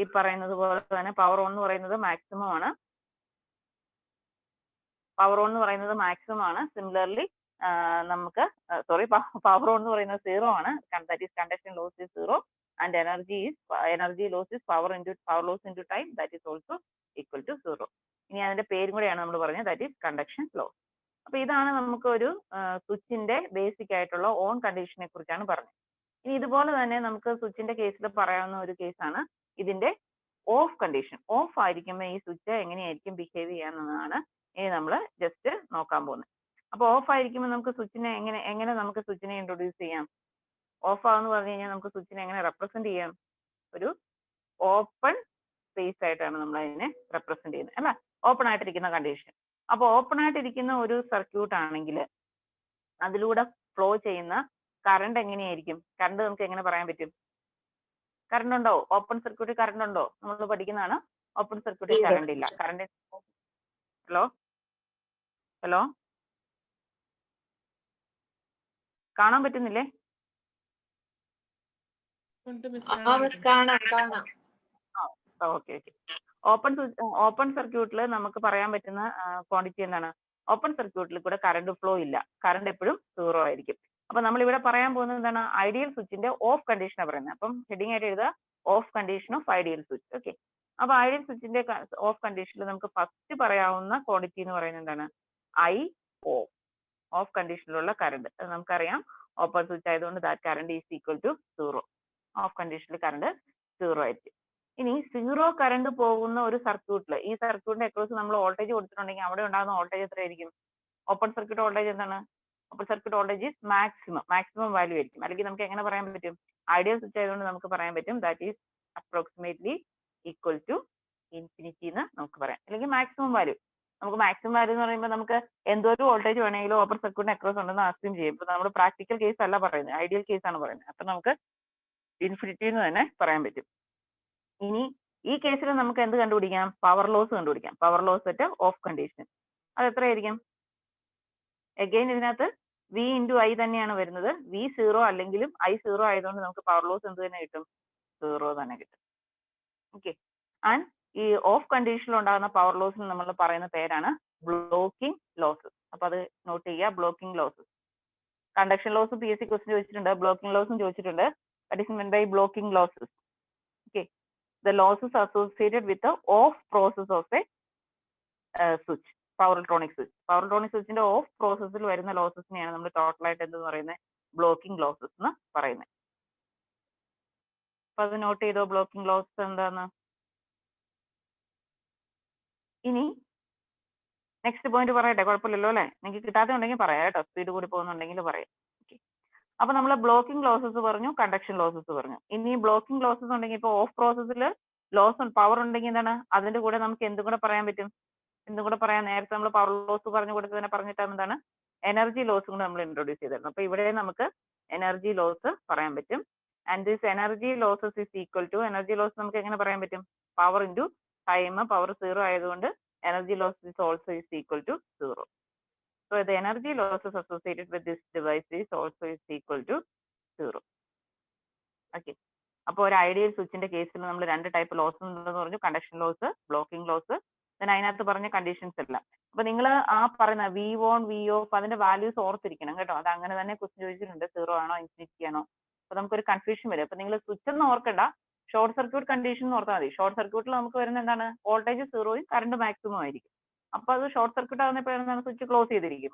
ഈ പറയുന്നത് പോലെ തന്നെ പവർ ഓൺ എന്ന് പറയുന്നത് മാക്സിമം ആണ്. പവർ ഓൺ എന്ന് പറയുന്നത് മാക്സിമം ആണ്. സിമിലർലി നമുക്ക് സോറി പവർ ഓൺ എന്ന് പറയുന്നത് 0 ആണ്. That is conduction loss is 0 and energy loss is power loss into time, that is also equal to 0. ഇനി അതിന്റെ പേരും കൂടെയാണ് നമ്മൾ പറഞ്ഞത്, ദാറ്റ് ഈസ് കണ്ടക്ഷൻ ലോസ്. അപ്പൊ ഇതാണ് നമുക്ക് ഒരു സ്വിച്ചിന്റെ ബേസിക് ആയിട്ടുള്ള ഓൺ കണ്ടീഷനെ കുറിച്ചാണ് പറഞ്ഞത്. ഇനി ഇതുപോലെ തന്നെ നമുക്ക് സ്വിച്ചിന്റെ കേസിൽ പറയാവുന്ന ഒരു കേസാണ് ഇതിന്റെ ഓഫ് കണ്ടീഷൻ. ഓഫ് ആയിരിക്കുമ്പോൾ ഈ സ്വിച്ച് എങ്ങനെയായിരിക്കും ബിഹേവ് ചെയ്യാന്നുള്ളതാണ് ഇനി നമ്മൾ ജസ്റ്റ് നോക്കാൻ പോകുന്നത്. അപ്പൊ ഓഫ് ആയിരിക്കുമ്പോൾ നമുക്ക് സ്വിച്ചിനെ എങ്ങനെ നമുക്ക് സ്വിച്ചിനെ ഇൻട്രൊഡ്യൂസ് ചെയ്യാം? ഓഫ് ആവെന്ന് പറഞ്ഞു കഴിഞ്ഞാൽ നമുക്ക് സ്വിച്ചിനെ എങ്ങനെ റെപ്രസെന്റ് ചെയ്യാം? ഒരു ഓപ്പൺ സ്പേസ് ആയിട്ടാണ് നമ്മൾ അതിനെ റെപ്രസെന്റ് ചെയ്യുന്നത്, അല്ല, ഓപ്പൺ ആയിട്ടിരിക്കുന്ന കണ്ടീഷൻ. അപ്പൊ ഓപ്പൺ ആയിട്ടിരിക്കുന്ന ഒരു സർക്യൂട്ട് ആണെങ്കിൽ അതിലൂടെ ഫ്ലോ ചെയ്യുന്ന കറണ്ട് എങ്ങനെയായിരിക്കും? കറണ്ട് നമുക്ക് എങ്ങനെ പറയാൻ പറ്റും? കറണ്ട് ഉണ്ടോ? ഓപ്പൺ സർക്യൂട്ടിൽ കറണ്ട് ഉണ്ടോ? നമ്മൾ പഠിക്കുന്നതാണ്. ഓപ്പൺ സർക്യൂട്ടിൽ കറണ്ട് ഇല്ല. കറണ്ട് ഹലോ കാണാൻ പറ്റുന്നില്ലേ? ഓക്കെ. ഓപ്പൺ സർക്യൂട്ടിൽ നമുക്ക് പറയാൻ പറ്റുന്ന ക്വാണ്ടിറ്റി എന്താണ്? ഓപ്പൺ സർക്യൂട്ടിൽ കൂടെ കറണ്ട് ഫ്ലോ ഇല്ല. കറണ്ട് എപ്പോഴും 0 ആയിരിക്കും. അപ്പൊ നമ്മൾ ഇവിടെ പറയാൻ പോകുന്നത് എന്താണ്? ഐഡിയൽ സ്വിച്ചിന്റെ ഓഫ് കണ്ടീഷനാണ് പറയുന്നത്. അപ്പം ഹെഡിങ് ആയിട്ട് എഴുതുക off condition of ideal switch. Okay. അപ്പൊ ഐഡിയൽ സ്വിച്ചിന്റെ ഓഫ് കണ്ടീഷനിൽ നമുക്ക് ഫസ്റ്റ് പറയാവുന്ന ക്വാണ്ടിറ്റി എന്ന് പറയുന്നത് എന്താണ്? IO, ഓഫ് കണ്ടീഷനിലുള്ള കറണ്ട്. അത് നമുക്കറിയാം, ഓപ്പൺ സ്വിച്ച് ആയതുകൊണ്ട് that current is equal to 0. Off കണ്ടീഷനിൽ കറണ്ട് 0 ആയിരിക്കും. ഇനി 0 കറണ്ട് പോകുന്ന ഒരു സർക്യൂട്ടിൽ, ഈ സർക്യൂട്ടിന്റെ അക്രോസ് നമ്മൾ വോൾട്ടേജ് കൊടുത്തിട്ടുണ്ടെങ്കിൽ അവിടെ ഉണ്ടാകുന്ന വോൾട്ടേജ് എത്രയായിരിക്കും? ഓപ്പൺ സർക്യൂട്ട് വോൾട്ടേജ് എന്താണ്? Open circuit voltage is maximum value ആയിരിക്കും. അല്ലെങ്കിൽ നമുക്ക് എങ്ങനെ പറയാൻ പറ്റും? ഐഡിയൽ സ്വിച്ച് ആയതുകൊണ്ട് നമുക്ക് പറയാൻ പറ്റും that is approximately equal to infinity എന്ന് നമുക്ക് പറയാം. അല്ലെങ്കിൽ മാക്സിമം വാല്യൂ. നമുക്ക് മാക്സിമം വാല്യൂ എന്ന് പറയുമ്പോൾ നമുക്ക് എന്തോരം വോൾട്ടേജ് വേണമെങ്കിലും ഓപ്പൺ സർക്യൂട്ടിന് അക്രോസ് ഉണ്ടെന്ന് അസ്യൂം ചെയ്യും. ഇപ്പൊ നമ്മൾ പ്രാക്ടിക്കൽ കേസ് അല്ല പറയുന്നത്, ഐഡിയൽ കേസ് ആണ് പറയുന്നത്. അപ്പൊ നമുക്ക് ഇൻഫിനിറ്റി എന്ന് തന്നെ പറയാൻ പറ്റും. ഇനി ഈ കേസിൽ നമുക്ക് എന്ത് കണ്ടുപിടിക്കാം? പവർ ലോസ് കണ്ടുപിടിക്കാം. Power loss at off condition അത് എത്രയായിരിക്കും? അഗൈൻ ഇതിനകത്ത് V ഇൻറ്റു I തന്നെയാണ് വരുന്നത്. V 0 അല്ലെങ്കിലും I 0 ആയതുകൊണ്ട് നമുക്ക് പവർ ലോസ് എന്ത് തന്നെ കിട്ടും? 0 തന്നെ കിട്ടും. ഓക്കെ. ആൻഡ് ഈ ഓഫ് കണ്ടീഷനിൽ ഉണ്ടാകുന്ന പവർ ലോസിന് നമ്മൾ പറയുന്ന പേരാണ് ബ്ലോക്കിംഗ് ലോസസ്. അപ്പൊ അത് നോട്ട് ചെയ്യുക, blocking losses. Conduction loss PSC question ചോദിച്ചിട്ടുണ്ട്, ബ്ലോക്കിംഗ് ലോസും ചോദിച്ചിട്ടുണ്ട്. What is meant by blocking losses? Okay, the losses associated with the off process of a switch, power electronic switch. Power electronic switch ന്റെ of പ്രോസസ്സിൽ വരുന്ന ലോസസിനെയാണ് നമ്മൾ total ആയിട്ട് എന്ത് പറയുന്നത്? ബ്ലോക്കിംഗ് ലോസസ് എന്ന് പറയുന്നത്. അപ്പൊ അത് നോട്ട് ചെയ്തോ, ബ്ലോക്കിംഗ് ലോസസ് എന്താന്ന്. ഇനി നെക്സ്റ്റ് പോയിന്റ് പറയട്ടെ, കുഴപ്പമില്ലല്ലോ അല്ലെ? നിങ്ങൾക്ക് കിട്ടാത്തുണ്ടെങ്കിൽ പറയാം കേട്ടോ, സ്പീഡ് കൂടി പോകുന്നുണ്ടെങ്കിൽ പറയാം. ഓക്കെ. അപ്പൊ നമ്മൾ ബ്ലോക്കിംഗ് ലോസസ് പറഞ്ഞു, കണ്ടക്ഷൻ ലോസസ് പറഞ്ഞു. ഇനി ബ്ലോക്കിംഗ് ലോസസ് ഉണ്ടെങ്കിൽ ഇപ്പൊ ഓഫ് പ്രോസസ്സിൽ ലോസ് പവർ ഉണ്ടെങ്കിൽ എന്താണ് അതിന്റെ കൂടെ നമുക്ക് എന്തും കൂടെ പറയാൻ പറ്റും? എന്തും കൂടെ പറയാം? നേരത്തെ നമ്മൾ പവർ ലോസ് പറഞ്ഞു കൊടുത്ത് തന്നെ പറഞ്ഞിട്ട് എന്താണ് എനർജി ലോസ് കൂടെ നമ്മൾ ഇൻട്രൊഡ്യൂസ് ചെയ്തിരുന്നു. അപ്പൊ ഇവിടെ നമുക്ക് എനർജി ലോസ് പറയാൻ പറ്റും. And this energy losses is equal to, energy loss നമുക്ക് എങ്ങനെ പറയാൻ പറ്റും? Power into time. പവർ 0 ആയതുകൊണ്ട് energy loss is also is equal to 0. So the energy losses associated with this device is also is equal to 0. Okay. അപ്പോൾ ഒരു ideal സ്വിച്ചിന്റെ കേസിൽ നമ്മൾ രണ്ട് ടൈപ്പ് ലോസ് ഉണ്ടെന്ന് പറഞ്ഞു, conduction loss, blocking loss. then അതിനകത്ത് പറഞ്ഞ കണ്ടീഷൻസ് എല്ലാം. അപ്പൊ നിങ്ങൾ ആ പറയുന്ന വി ഓൺ വി ഓഫ് അതിന്റെ വാല്യൂസ് ഓർത്തിരിക്കണം കേട്ടോ. അത് അങ്ങനെ തന്നെ ക്വസ്റ്റ്യൻ ചോദിച്ചിട്ടുണ്ട്, 0 ആണോ ഇൻഫിനിറ്റി ആണോ. അപ്പൊ നമുക്കൊരു കൺഫ്യൂഷൻ വരും. അപ്പൊ നിങ്ങൾ സ്വിച്ച് ഒന്നും ഓർക്കണ്ട, ഷോർട്ട് സർക്യൂട്ട് കണ്ടീഷൻ എന്ന് ഓർത്താൽ മതി. ഷോർട്ട് സർക്യൂട്ടിൽ നമുക്ക് വരുന്ന എന്താണ്? വോൾട്ടേജ് 0യും കറണ്ട് മാക്സിമം ആയിരിക്കും. അപ്പൊ അത് ഷോർട്ട് സർക്യൂട്ട് ആകുന്നപ്പോൾ എന്താണ്? സ്വിച്ച് ക്ലോസ് ചെയ്തിരിക്കും.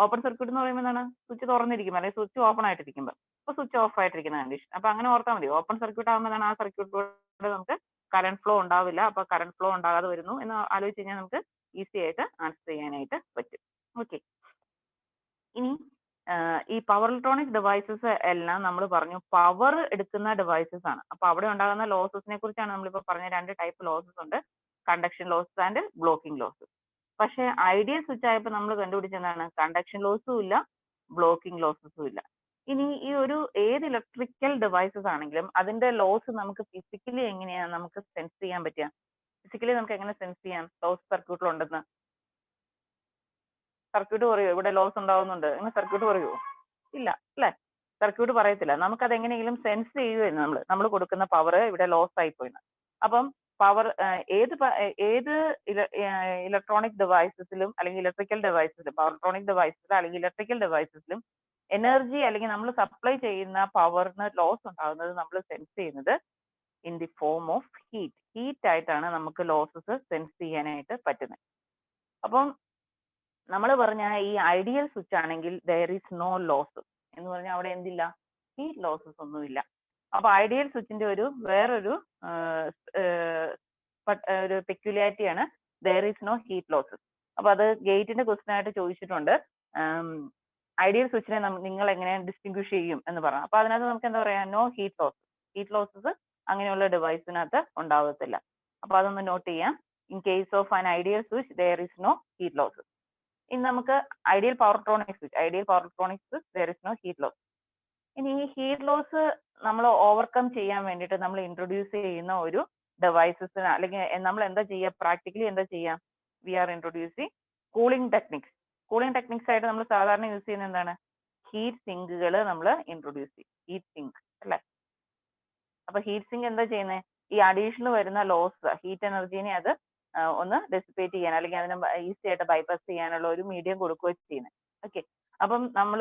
ഓപ്പൺ സർക്യൂട്ട് എന്ന് പറയുമ്പോൾ എന്താണ്? സ്വിച്ച് തുറന്നിരിക്കും, അല്ലെങ്കിൽ സ്വിച്ച് ഓപ്പൺ ആയിട്ടിരിക്കുമ്പോൾ. അപ്പൊ സ്വിച്ച് ഓഫ് ആയിട്ടിരിക്കുന്ന കണ്ടീഷൻ. അപ്പൊ അങ്ങനെ ഓർത്താൽ മതി. ഓപ്പൺ സർക്യൂട്ട് ആകുമ്പോൾ എന്താണ്? ആ സർക്യൂട്ടിലൂടെ നമുക്ക് കറണ്ട് ഫ്ലോ ഉണ്ടാവില്ല. അപ്പൊ കറണ്ട് ഫ്ലോ ഉണ്ടാകാതെ വരുന്നു എന്ന് ആലോചിച്ച് കഴിഞ്ഞാൽ നമുക്ക് ഈസി ആയിട്ട് ആൻസർ ചെയ്യാനായിട്ട് പറ്റും. ഓക്കെ. ഇനി ഈ പവർ ഇലക്ട്രോണിക് ഡിവൈസസ് എല്ലാം നമ്മൾ പറഞ്ഞു പവർ എടുക്കുന്ന ഡിവൈസസ് ആണ്. അപ്പൊ അവിടെ ഉണ്ടാകുന്ന ലോസസിനെ കുറിച്ചാണ് നമ്മളിപ്പോ പറഞ്ഞ രണ്ട് ടൈപ്പ് ലോസസ് ഉണ്ട്, conduction losses and blocking losses. പക്ഷെ ഐഡിയൽ സ്വിച്ച് ആയപ്പോൾ നമ്മൾ കണ്ടുപിടിച്ചെന്താണ്? കണ്ടക്ഷൻ ലോസും ഇല്ല, ബ്ലോക്കിംഗ് ലോസസും ഇല്ല. ഇനി ഈ ഒരു ഏത് ഇലക്ട്രിക്കൽ ഡിവൈസസ് ആണെങ്കിലും അതിന്റെ ലോസ് നമുക്ക് ഫിസിക്കലി എങ്ങനെയാണ് നമുക്ക് സെൻസ് ചെയ്യാൻ പറ്റുക? ഫിസിക്കലി നമുക്ക് എങ്ങനെ സെൻസ് ചെയ്യാം ലോസ് സർക്യൂട്ടിലുണ്ടെന്ന്? സർക്യൂട്ട് പറയുമോ ഇവിടെ ലോസ് ഉണ്ടാവുന്നുണ്ട്? അങ്ങനെ സർക്യൂട്ട് പറയുമോ? ഇല്ല അല്ലേ? സർക്യൂട്ട് പറയത്തില്ല. നമുക്കത് എങ്ങനെയെങ്കിലും സെൻസ് ചെയ്യുമായിരുന്നു നമ്മൾ കൊടുക്കുന്ന പവർ ഇവിടെ ലോസ് ആയി പോയിന്ന്. അപ്പം പവർ ഏത് ഇലക്ട്രോണിക് ഡിവൈസസിലും അല്ലെങ്കിൽ ഇലക്ട്രിക്കൽ ഡിവൈസസിലും പവർട്രോണിക് ഡിവൈസസിലും അല്ലെങ്കിൽ ഇലക്ട്രിക്കൽ ഡിവൈസസിലും എനർജി അല്ലെങ്കിൽ നമ്മൾ സപ്ലൈ ചെയ്യുന്ന പവറിന് ലോസ് ഉണ്ടാകുന്നത് നമ്മൾ സെൻസ് ചെയ്യുന്നത് in the form of heat ആയിട്ടാണ് നമുക്ക് ലോസസ് സെൻസ് ചെയ്യാനായിട്ട് പറ്റുന്നത്. അപ്പം നമ്മൾ പറഞ്ഞ ഈ ഐഡിയൽ സ്വിച്ച് ആണെങ്കിൽ ദർ ഈസ് നോ ലോസ് എന്ന് പറഞ്ഞാൽ അവിടെ എന്തില്ല, ഹീറ്റ് ലോസസ് ഒന്നുമില്ല. അപ്പൊ ഐഡിയൽ സ്വിച്ചിന്റെ വേറൊരു ഒരു പെക്യുലാരിറ്റിയാണ് there is no heat losses. അപ്പൊ അത് ഗേറ്റിന്റെ ക്വസ്റ്റ്യൻ ആയിട്ട് ചോദിച്ചിട്ടുണ്ട്. ഐഡിയൽ സ്വിച്ചിനെ നിങ്ങൾ എങ്ങനെ ഡിസ്റ്റിങ്വിഷ് ചെയ്യും എന്ന് പറഞ്ഞു. അപ്പൊ അതിനകത്ത് നമുക്ക് എന്താ പറയാ, നോ ഹീറ്റ് ലോസസ് അങ്ങനെയുള്ള ഡിവൈസിനകത്ത് ഉണ്ടാവത്തില്ല. അപ്പൊ അതൊന്ന് നോട്ട് ചെയ്യാം. In case of an ideal switch there is no heat losses. ഇനി നമുക്ക് ideal powertronic switch there is no heat loss. ഇനി ഈ ഹീറ്റ് ലോസ് നമ്മൾ ഓവർകം ചെയ്യാൻ വേണ്ടിയിട്ട് നമ്മൾ ഇൻട്രൊഡ്യൂസ് ചെയ്യുന്ന ഒരു ഡിവൈസസിന് അല്ലെങ്കിൽ നമ്മൾ എന്താ ചെയ്യുക, പ്രാക്ടിക്കലി എന്താ ചെയ്യാം, we are introducing cooling techniques. Cooling techniques ആയിട്ട് നമ്മൾ സാധാരണ യൂസ് ചെയ്യുന്ന എന്താണ്, ഹീറ്റ് സിങ്കുകൾ നമ്മൾ ഇൻട്രൊഡ്യൂസ് ചെയ്യും. ഹീറ്റ് സിങ്ക് അല്ലേ. അപ്പൊ ഹീറ്റ് സിങ്ക് എന്താ ചെയ്യുന്നത്, ഈ അഡീഷണൽ വരുന്ന ലോസ് ഹീറ്റ് എനർജീനെ അത് ഒന്ന് ഡെസിപ്പേറ്റ് ചെയ്യാൻ അല്ലെങ്കിൽ അതിനെ ഈസി ആയിട്ട് ബൈപ്പാസ് ചെയ്യാനുള്ള ഒരു മീഡിയം കൊടുക്കുകയും ചെയ്യുന്നത്. ഓക്കെ. അപ്പം നമ്മൾ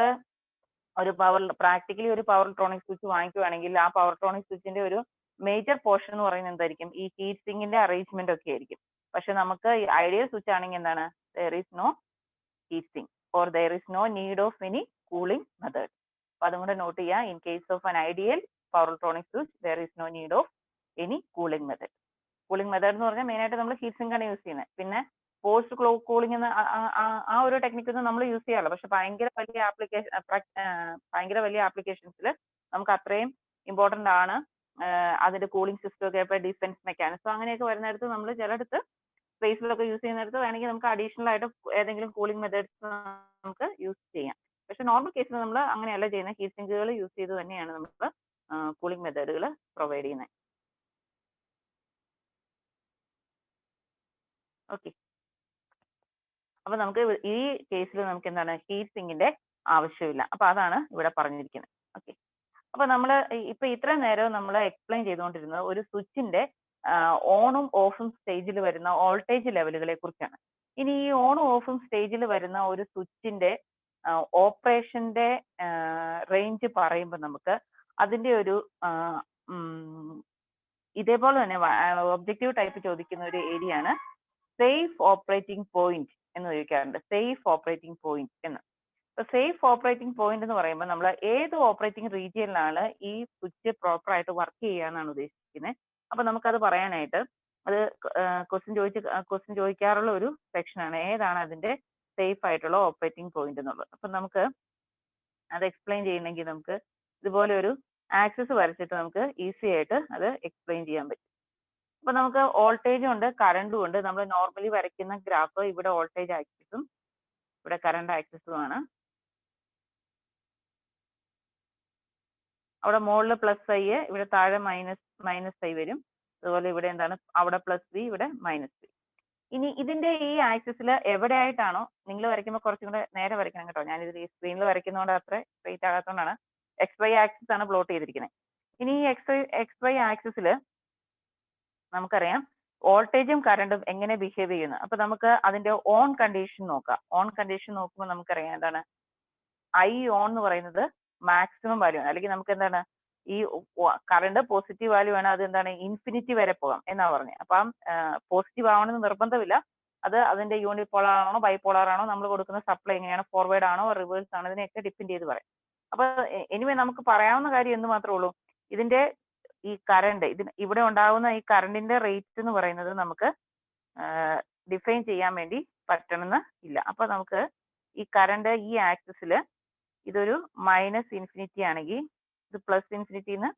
പ്രാക്ടിക്കലി ഒരു പവർട്രോണിക് സ്വിച്ച് വാങ്ങിക്കുവാണെങ്കിൽ ആ പവർട്രോണിക് സ്വിച്ചിന്റെ ഒരു മേജർ പോർഷൻ എന്ന് പറയുന്നത് എന്തായിരിക്കും, ഈ ഹീറ്റ് സിങ്കിന്റെ അറേഞ്ച്മെന്റ് ഒക്കെ ആയിരിക്കും. പക്ഷെ നമുക്ക് ഐഡിയൽ സ്വിച്ച് ആണെങ്കിൽ എന്താണ്, there is no heat sink or there is no need of any cooling method. അപ്പൊ അതും കൂടെ നോട്ട് ചെയ്യുക. In case of an ideal powertronic switch there is no need of any cooling method. Cooling method എന്ന് പറഞ്ഞാൽ main ആയിട്ട് നമ്മൾ heat sink ആണ് use ചെയ്യുന്നത്. പിന്നെ പോസ്റ്റ് കൂളിംഗ് എന്ന ആ ഒരു ടെക്നിക്ക് ഒന്നും നമ്മൾ യൂസ് ചെയ്യാറില്ല. പക്ഷെ ഭയങ്കര വലിയ ആപ്ലിക്കേഷൻസിൽ നമുക്ക് അത്രയും ഇമ്പോർട്ടന്റ് ആണ് അതിന്റെ കൂളിംഗ് സിസ്റ്റം ഒക്കെ. ഇപ്പൊ ഡിഫൻസ് മെക്കാനിസം അങ്ങനെയൊക്കെ വരുന്നിടത്ത് നമ്മൾ ചിലയിടത്ത് സ്പേസിലൊക്കെ യൂസ് ചെയ്യുന്നിടത്ത് വേണമെങ്കിൽ നമുക്ക് അഡീഷണൽ ആയിട്ട് ഏതെങ്കിലും കൂളിംഗ് മെത്തേഡ്സ് നമുക്ക് യൂസ് ചെയ്യാം. പക്ഷെ നോർമൽ കേസിൽ നമ്മൾ അങ്ങനെയല്ല ചെയ്യുന്നത്. ഹീറ്റ് സിങ്കുകൾ യൂസ് ചെയ്ത് തന്നെയാണ് നമ്മൾ കൂളിംഗ് മെത്തേഡുകൾ പ്രൊവൈഡ് ചെയ്യുന്നത്. ഓക്കെ. അപ്പൊ നമുക്ക് ഈ കേസിൽ നമുക്ക് എന്താണ്, ഹീറ്റ് സിങ്കിന്റെ ആവശ്യമില്ല. അപ്പൊ അതാണ് ഇവിടെ പറഞ്ഞിരിക്കുന്നത്. ഓക്കെ. അപ്പൊ നമ്മൾ ഇപ്പൊ ഇത്രയും നേരം നമ്മൾ എക്സ്പ്ലെയിൻ ചെയ്തുകൊണ്ടിരുന്നത് ഒരു സ്വിച്ചിന്റെ ഓണും ഓഫും സ്റ്റേജിൽ വരുന്ന വോൾട്ടേജ് ലെവലുകളെ കുറിച്ചാണ്. ഇനി ഈ ഓണും ഓഫും സ്റ്റേജിൽ വരുന്ന ഒരു സ്വിച്ചിന്റെ ഓപ്പറേഷന്റെ റേഞ്ച് പറയുമ്പോൾ നമുക്ക് അതിന്റെ ഒരു ഇതേപോലെ തന്നെ ഒബ്ജക്റ്റീവ് ടൈപ്പ് ചോദിക്കുന്ന ഒരു ഏരിയ ആണ് സേഫ് ഓപ്പറേറ്റിംഗ് പോയിന്റ് എന്ന് ചോദിക്കാറുണ്ട്. സേഫ് ഓപ്പറേറ്റിംഗ് പോയിന്റ് എന്ന്. സേഫ് ഓപ്പറേറ്റിംഗ് പോയിന്റ് എന്ന് പറയുമ്പോൾ നമ്മൾ ഏത് ഓപ്പറേറ്റിംഗ് റീജിയനിലാണ് ഈ സ്വിച്ച് പ്രോപ്പർ ആയിട്ട് വർക്ക് ചെയ്യാന്നാണ് ഉദ്ദേശിക്കുന്നത്. അപ്പൊ നമുക്കത് പറയാനായിട്ട് അത് ക്വസ്റ്റ്യൻ ചോദിക്കാറുള്ള ഒരു സെക്ഷനാണ്, ഏതാണ് അതിന്റെ സേഫ് ആയിട്ടുള്ള ഓപ്പറേറ്റിംഗ് പോയിന്റ് എന്നുള്ളത്. അപ്പൊ നമുക്ക് അത് എക്സ്പ്ലെയിൻ ചെയ്യണമെങ്കിൽ നമുക്ക് ഇതുപോലെ ഒരു ആക്സിസ് വരച്ചിട്ട് നമുക്ക് ഈസി ആയിട്ട് അത് എക്സ്പ്ലെയിൻ ചെയ്യാൻ പറ്റും. അപ്പൊ നമുക്ക് വോൾട്ടേജും ഉണ്ട് കറണ്ടും ഉണ്ട്. നമ്മൾ നോർമലി വരയ്ക്കുന്ന ഗ്രാഫ് ഇവിടെ വോൾട്ടേജ് ആക്സിസും ഇവിടെ കറണ്ട് ആക്സിസും ആണ്. അവിടെ മുകളിൽ പ്ലസ് ഐ, ഇവിടെ താഴെ മൈനസ് ഐ വരും. അതുപോലെ ഇവിടെ എന്താണ്, അവിടെ പ്ലസ് വി, ഇവിടെ മൈനസ് വി. ഇനി ഇതിന്റെ ഈ ആക്സിസിൽ എവിടെയായിട്ടാണോ നിങ്ങൾ വരയ്ക്കുമ്പോൾ കുറച്ചും കൂടെ നേരെ വരയ്ക്കണം കേട്ടോ. ഞാനിത് ഈ സ്ക്രീനിൽ വരയ്ക്കുന്നതുകൊണ്ട് അത്ര സ്ട്രെയിറ്റ് ആകാത്തതുകൊണ്ടാണ്. എക്സ് വൈ ആക്സിസ് ആണ് പ്ലോട്ട് ചെയ്തിരിക്കുന്നത്. ഇനി ഈ എക്സ് വൈ ആക്സിസിൽ നമുക്കറിയാം വോൾട്ടേജും കറണ്ടും എങ്ങനെ ബിഹേവ് ചെയ്യുന്നു. അപ്പൊ നമുക്ക് അതിന്റെ ഓൺ കണ്ടീഷൻ നോക്കാം. ഓൺ കണ്ടീഷൻ നോക്കുമ്പോൾ നമുക്കറിയാം എന്താണ്, ഐ ഓൺ എന്ന് പറയുന്നത് മാക്സിമം വാല്യൂ ആണ്. അല്ലെങ്കിൽ നമുക്ക് എന്താണ്, ഈ കറണ്ട് പോസിറ്റീവ് വാല്യൂ ആണ്, അത് എന്താണ് ഇൻഫിനിറ്റി വരെ പോകാം എന്നാ പറഞ്ഞത്. അപ്പം പോസിറ്റീവ് ആവണമെന്ന് നിർബന്ധമില്ല. അത് അതിന്റെ യൂണിപോളാർ ആണോ ബൈപോളാർ ആണോ, നമ്മൾ കൊടുക്കുന്ന സപ്ലൈ എങ്ങനെയാണ്, ഫോർവേഡ് ആണോ റിവേഴ്സ് ആണോ, ഇതിനെയൊക്കെ ഡിപ്പെൻഡ് ചെയ്ത് പറയാം. അപ്പൊ എനിവേ നമുക്ക് പറയാവുന്ന കാര്യം എന്ന് മാത്രമേ ഉള്ളൂ, ഇതിന്റെ ഈ കറണ്ട് ഇവിടെ ഉണ്ടാകുന്ന ഈ കറണ്ടിന്റെ റേറ്റ് എന്ന് പറയുന്നത് നമുക്ക് ഡിഫൈൻ ചെയ്യാൻ വേണ്ടി പറ്റണമെന്ന് ഇല്ല. അപ്പൊ നമുക്ക് ഈ കറണ്ട് ഈ ആക്സിസിൽ ഇതൊരു മൈനസ് ഇൻഫിനിറ്റി ആണെങ്കിൽ ഇത് പ്ലസ് ഇൻഫിനിറ്റിന്ന്